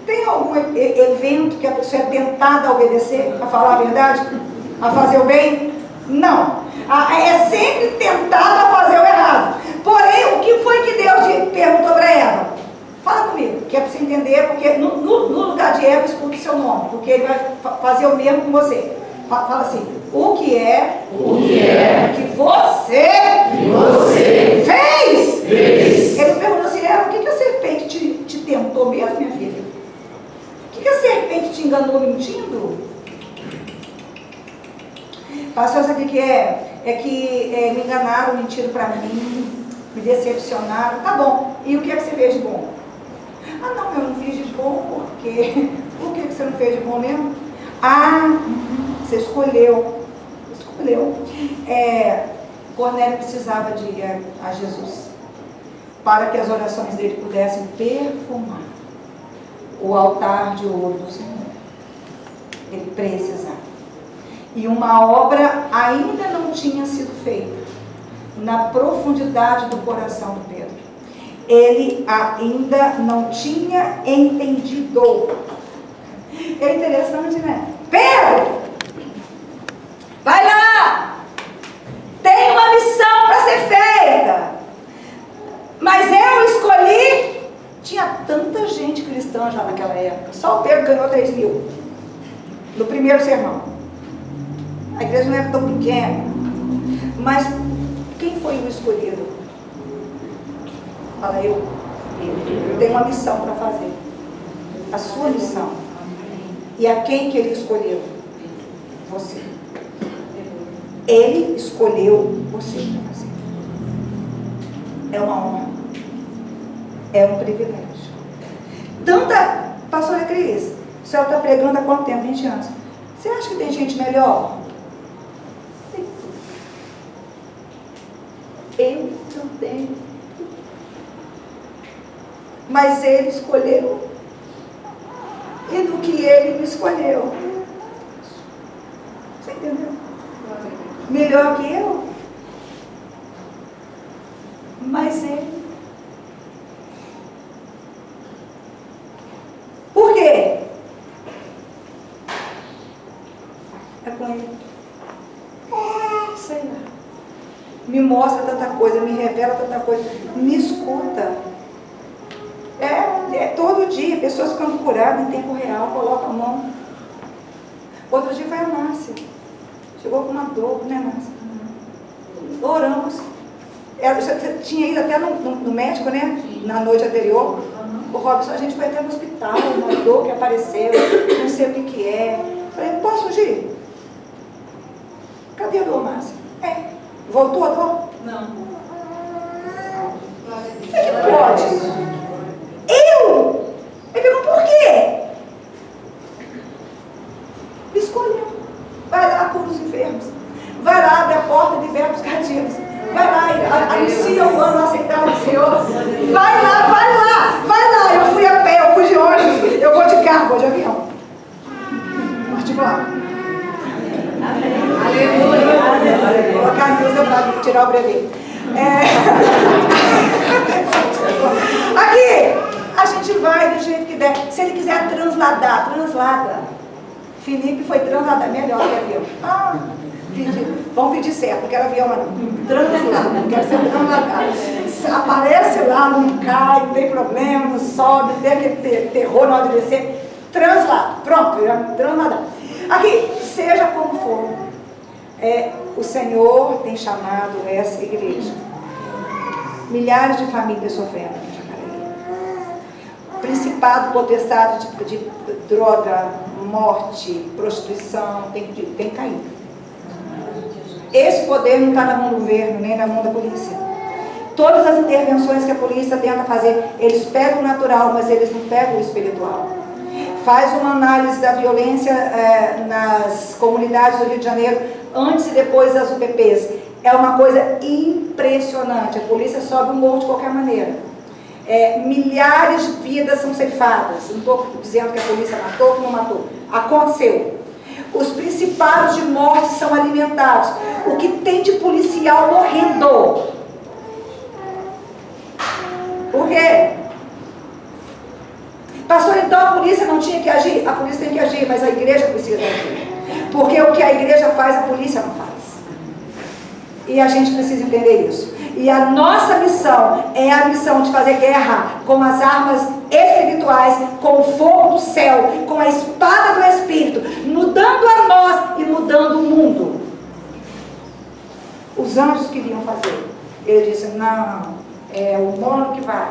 tem algum evento que a pessoa é tentada a obedecer, a falar a verdade, a fazer o bem? Não. É sempre tentada a fazer o errado. Porém, o que foi que Deus perguntou para Eva? Fala comigo, que é para você entender, porque no lugar de Eva, escute seu nome, porque ele vai fazer o mesmo com você. Fala assim, o que é que você fez? Ele perguntou assim, Eva, o que a serpente te tentou mesmo, minha filha? O que a serpente te enganou mentindo? Pastor, sabe o que é? É que me enganaram, mentiram para mim, me decepcionaram. Tá bom, e o que você fez de bom? Não, eu não fiz de bom porque... Por que você não fez de bom mesmo? Você escolheu. Cornélio precisava de ir a Jesus para que as orações dele pudessem perfumar o altar de ouro do Senhor. Ele precisava. E uma obra ainda não tinha sido feita na profundidade do coração do Pedro. Ele ainda não tinha entendido. É interessante, né? Pedro, vai lá, tem uma missão para ser feita, mas eu escolhi. Tinha tanta gente cristã já naquela época, só o Pedro ganhou 3.000 no primeiro sermão. A igreja não era tão pequena, mas quem foi o escolhido? Fala, eu tenho uma missão para fazer, a sua missão. E a quem que ele escolheu? Você. Ele escolheu você para fazer. É uma honra. É um privilégio. Pastora Cris, a senhora está pregando há quanto tempo? 20 anos. Você acha que tem gente melhor? Eu também. Mas ele escolheu. E do que ele me escolheu. Você entendeu? Melhor que eu. Mas ele. Por quê? É com ele. Sei lá. Me mostra tanta coisa, me revela tanta coisa. Me escuta. Todo dia, pessoas ficando curadas em tempo real, colocam a mão. Outro dia foi a Márcia. Chegou com uma dor, né, Márcia? Oramos. Ela já tinha ido até no médico, né? Na noite anterior. o Robson, a gente foi até no hospital, uma dor que apareceu, não sei o que é. Falei, posso fugir? Cadê a dor, Márcia? Voltou a dor? Não. O que pode? Eu? Ele perguntou, por quê? Me escolheu. Vai lá, cura os enfermos. Vai lá, abre a porta e liberta os cativos. Vai lá, anuncia o ano aceitável do Senhor. Vai lá, vai lá, vai lá. Eu fui a pé, eu fui de ônibus, eu vou de carro, vou de avião. Particular. Aleluia. Vou colocar a Nilza para tirar o brevet. Aqui, a gente vai do jeito que der. Se ele quiser transladar, translada. Felipe foi transladar, melhor que avião. Vamos pedir certo, não quero avião, não. Translada, não quero ser transladado. Aparece lá, não cai, não tem problema, não sobe, não tem aquele terror na hora de descer. Translado, pronto, transladar. Aqui, seja como for, o Senhor tem chamado essa igreja. Milhares de famílias sofrendo em Jacareí. Principado, potestade de droga, morte, prostituição, tem caído. Esse poder não está na mão do governo, nem na mão da polícia. Todas as intervenções que a polícia tenta fazer, eles pegam o natural, mas eles não pegam o espiritual. Faz uma análise da violência nas comunidades do Rio de Janeiro, antes e depois das UPPs. É uma coisa impressionante. A polícia sobe um morro de qualquer maneira. Milhares de vidas são ceifadas. Não estou dizendo que a polícia matou ou não matou. Aconteceu. Os principados de morte são alimentados. O que tem de policial morrendo? Por quê? Pastor, então a polícia não tinha que agir? A polícia tem que agir, mas a igreja precisa agir. Porque o que a igreja faz, a polícia não faz. E a gente precisa entender isso. E a nossa missão é a missão de fazer guerra com as armas espirituais, com o fogo do céu, com a espada do Espírito, mudando a nós e mudando o mundo. Os anjos queriam fazer. Ele disse, não, é o mono que vai.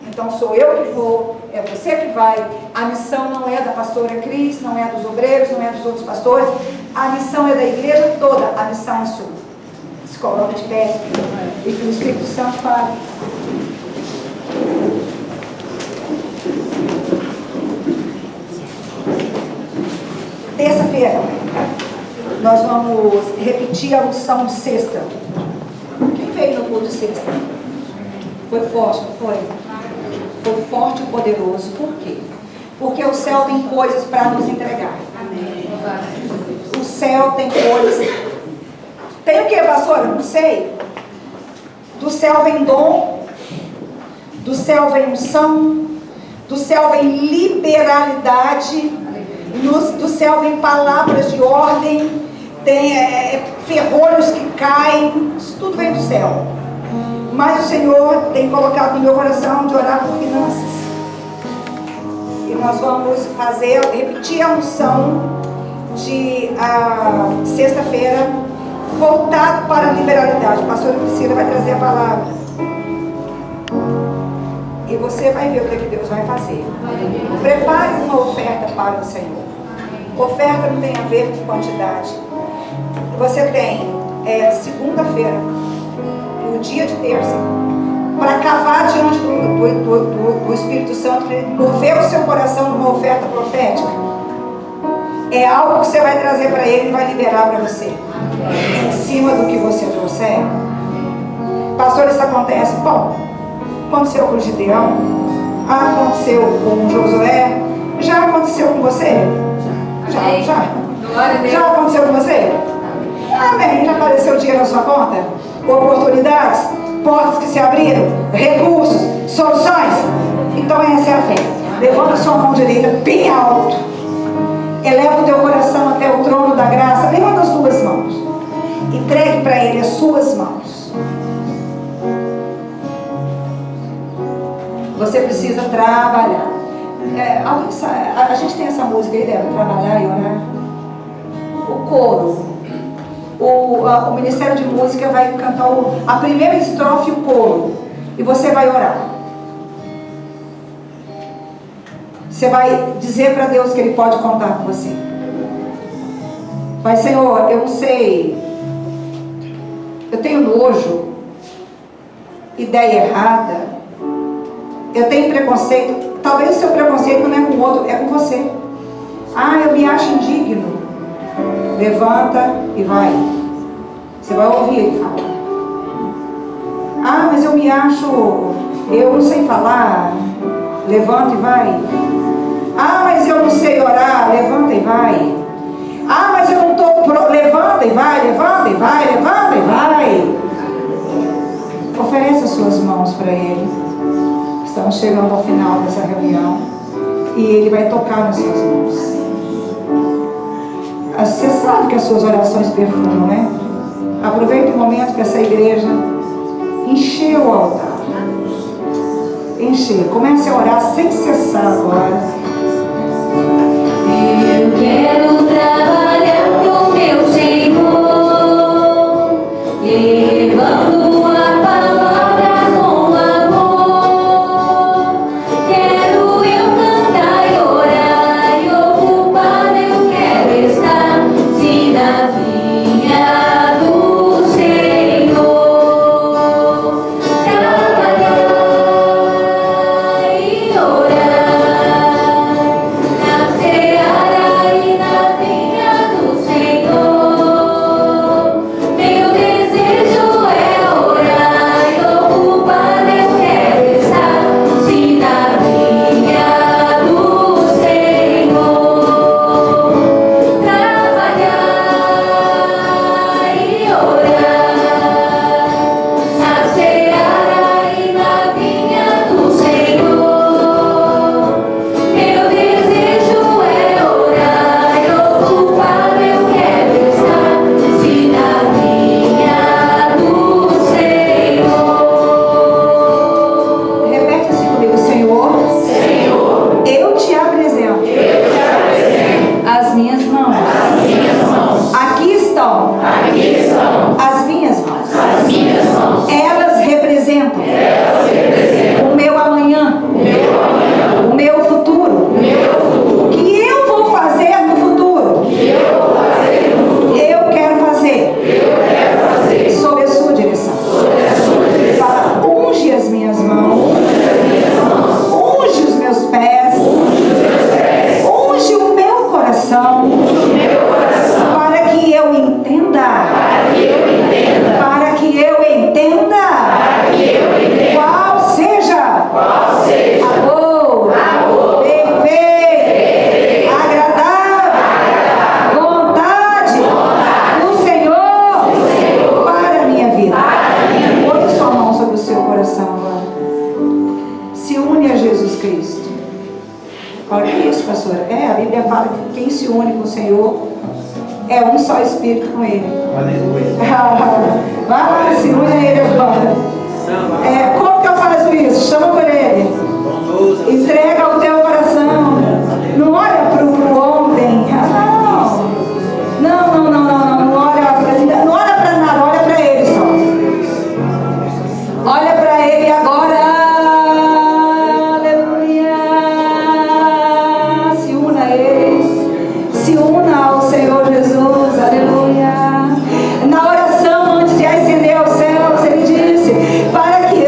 Então sou eu que vou, é você que vai. A missão não é da pastora Cris, não é dos obreiros, não é dos outros pastores. A missão é da igreja toda, a missão é sua. Se coloque de pé e que o Espírito Santo fale. Terça-feira, nós vamos repetir a unção de sexta. Quem veio no culto de sexta? Foi forte, não foi? Foi forte e poderoso. Por quê? Porque o céu tem coisas para nos entregar. O céu tem coisas. Tem o que, pastora? Não sei. Do céu vem dom, do céu vem unção, do céu vem liberalidade, do céu vem palavras de ordem, tem ferrolhos que caem, isso tudo vem do céu. Mas o Senhor tem colocado no meu coração de orar por finanças. E nós vamos repetir a unção de sexta-feira, voltado para a liberalidade. A pastora Priscila vai trazer a palavra. E você vai ver o que Deus vai fazer. Prepare uma oferta para o Senhor. Oferta não tem a ver com quantidade. Você tem segunda-feira, o dia de terça, para cavar diante do Espírito Santo, para ele mover o seu coração numa oferta profética. É algo que você vai trazer para ele e vai liberar para você. Em cima do que você trouxer. Pastor, isso acontece? Bom, aconteceu com o Gideão, aconteceu com o Josué, já aconteceu com você? Já aconteceu com você? Amém. Já apareceu dinheiro na sua conta? Oportunidades, portas que se abriram, recursos, soluções. Então essa é a fé. Levanta a sua mão direita bem alto. Eleva o teu coração até o trono da graça. Levanta as duas mãos. Entregue para Ele as suas mãos. Você precisa trabalhar. A gente tem essa música aí, deve trabalhar e orar. O coro. O Ministério de Música vai cantar a primeira estrofe e o coro. E você vai orar. Você vai dizer para Deus que Ele pode contar com você. Vai, Senhor, eu não sei, eu tenho nojo, ideia errada, eu tenho preconceito. Talvez o seu preconceito não é com o outro, é com você. Ah, eu me acho indigno. Levanta e vai. Você vai ouvir Ele falar. Ah, mas eu me acho, eu não sei falar. Levanta e vai. Ah, mas eu não sei orar. Levanta e vai. Ah, mas eu não estou pronto. Levanta e vai, levanta e vai, levanta e vai. Ofereça as suas mãos para Ele. Estamos chegando ao final dessa reunião. E Ele vai tocar nas suas mãos. Você sabe que as suas orações perfumam, né? Aproveite o momento que essa igreja encheu o altar. Encher. Comece a orar sem cessar agora. Eu quero trabalhar pro meu Senhor, levando a palavra com amor. Quero eu cantar e orar e ocupar, eu quero estar se na vinha do Senhor. Trabalhar e orar na seara e na vinha do Senhor. Meu desejo é orar e ocupar, eu quero estar se na vinha do Senhor. Trabalhar e orar na seara e na vinha do Senhor. Meu desejo é orar e ocupar, eu quero estar se na vinha do Senhor. Repete assim comigo, Senhor. Eu te apresento. As minhas mãos. Aqui estão. As minhas mãos. Elas representam o meu amanhã. O meu futuro. O que eu vou fazer no futuro. Eu quero fazer. Sob a sua direção. Fala, unge as minhas mãos. Unge os meus pés. Unge o meu coração. Para que eu entenda. Para que eu entenda. Qual seja a boa, perfeita, agradável vontade do Senhor para a minha vida. Põe sua mão sobre o seu coração agora. Se une a Jesus Cristo. Olha que isso, pastora. A Bíblia fala que quem se une com o Senhor é um só espírito com Ele. Aleluia. Vai lá, se une a Ele agora. Como que eu faço isso? Chama por Ele. Entrega o teu coração. Não olha para o ontem. Não olha para nada, olha para Ele só. Olha para Ele agora. Aleluia. Se una a Ele. Se una ao Senhor Jesus. Aleluia. Na oração, antes de ascender aos céus, Ele disse: para que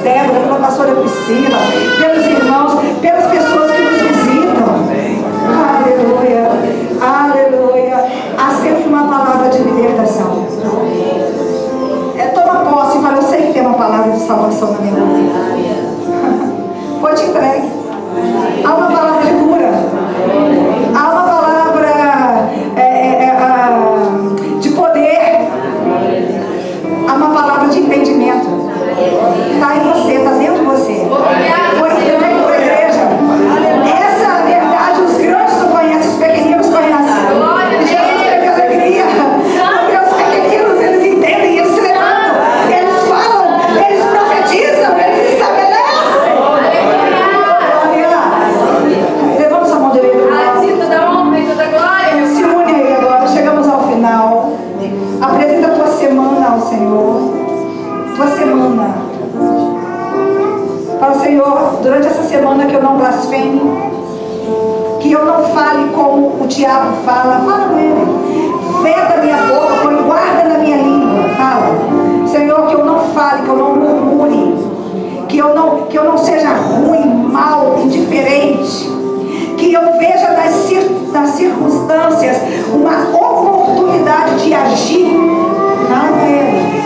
Débora, pela pastora Priscila, pelos irmãos, pelas pessoas que nos visitam. Aleluia, aleluia. Há sempre uma palavra de libertação. Toma posse e fala, eu sei que tem uma palavra de salvação na minha vida. Vou te entregue. Há uma palavra de cura. Há uma palavra de poder. Há uma palavra de entendimento. Está em você, está dentro de você. Foi entregue para a igreja. Essa verdade os grandes não conhecem, os pequeninos conhecem. Jesus teve alegria. Porque os pequeninos, eles entendem, eles se levantam, eles falam, eles profetizam, eles estabelecem. Levamos a mão direita. Se une aí agora, chegamos ao final. Apresenta a tua semana ao Senhor. Tua semana. Fala, Senhor, durante essa semana que eu não blasfeme, que eu não fale como o diabo fala. Fala com ele. Veda minha boca, põe guarda na minha língua. Fala, Senhor, que eu não fale, que eu não murmure, que eu não seja ruim, mal, indiferente, que eu veja nas circunstâncias uma oportunidade de agir na dele.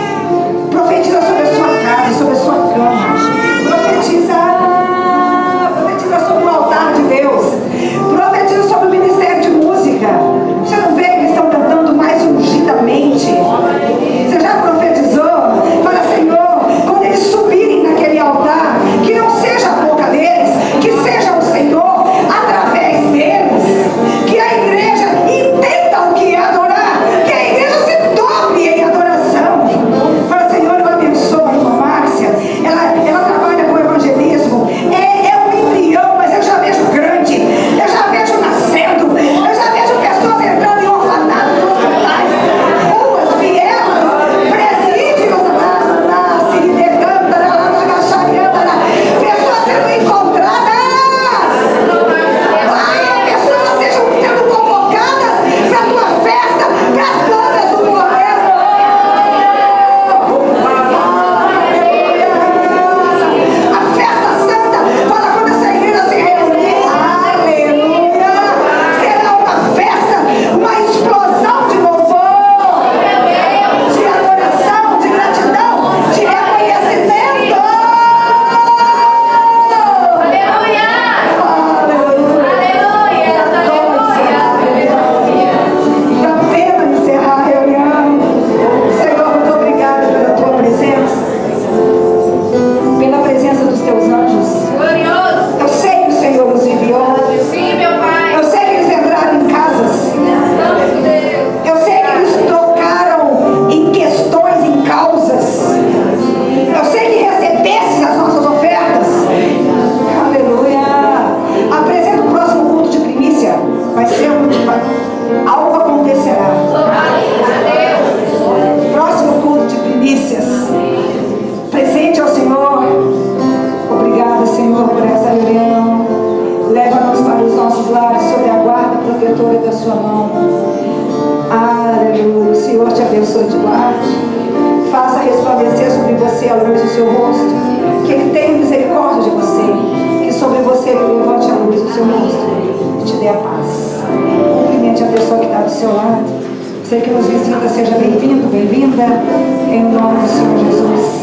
Profetiza sobre a sua casa, sobre a sua cama. Profetiza sobre o altar de Deus. Profetiza sobre o ministério de música. Você não vê que eles estão cantando mais ungidamente? Você já profetizou? Fala, Senhor, quando eles subirem naquele altar, que não seja a boca deles, que seja o Senhor através deles. Que a igreja entenda o que é adorar. Que a igreja se dobre em adoração. Fala, Senhor, eu abençoo a irmã Márcia. Ela trabalha com evangelismo. É um embrião, mas eu já vejo grande. Eu já vejo nascendo. Eu já vejo pessoas entrando em orfanatos, hospitais, ruas, vielas, presídios, pessoas sendo encontradas. Pessoas sendo convocadas para a tua festa, para as bodas do Cordeiro. A festa santa, fala quando essa igreja se reunir. Aleluia! Será uma festa, uma explosão de louvor, de adoração, de gratidão, de reconhecimento. Dá pena encerrar a reunião. Senhor, muito obrigada pela tua presença, pela presença dos teus anjos. Eu sei que o Senhor nos enviou. Eu sei que eles entraram em casas. Eu sei que eles tocaram em questões, em causas. Eu sei que recebesses as nossas ofertas. Aleluia. Apresenta o próximo culto de primícia. Algo acontecerá. Próximo culto de primícias. Presente ao Senhor. Obrigada, Senhor, por essa reunião. Leva-nos para os nossos lares sob a guarda protetora da sua mão. Aleluia. O Senhor te abençoe de guarde. Faça resplandecer sobre você a luz do seu rosto. Que Ele tenha misericórdia de você. Que sobre você Ele levante a luz do seu rosto e te dê a paz. Cumprimente a pessoa que está do seu lado. Você que nos visita, seja bem-vindo, bem-vinda. Em nome do Senhor Jesus.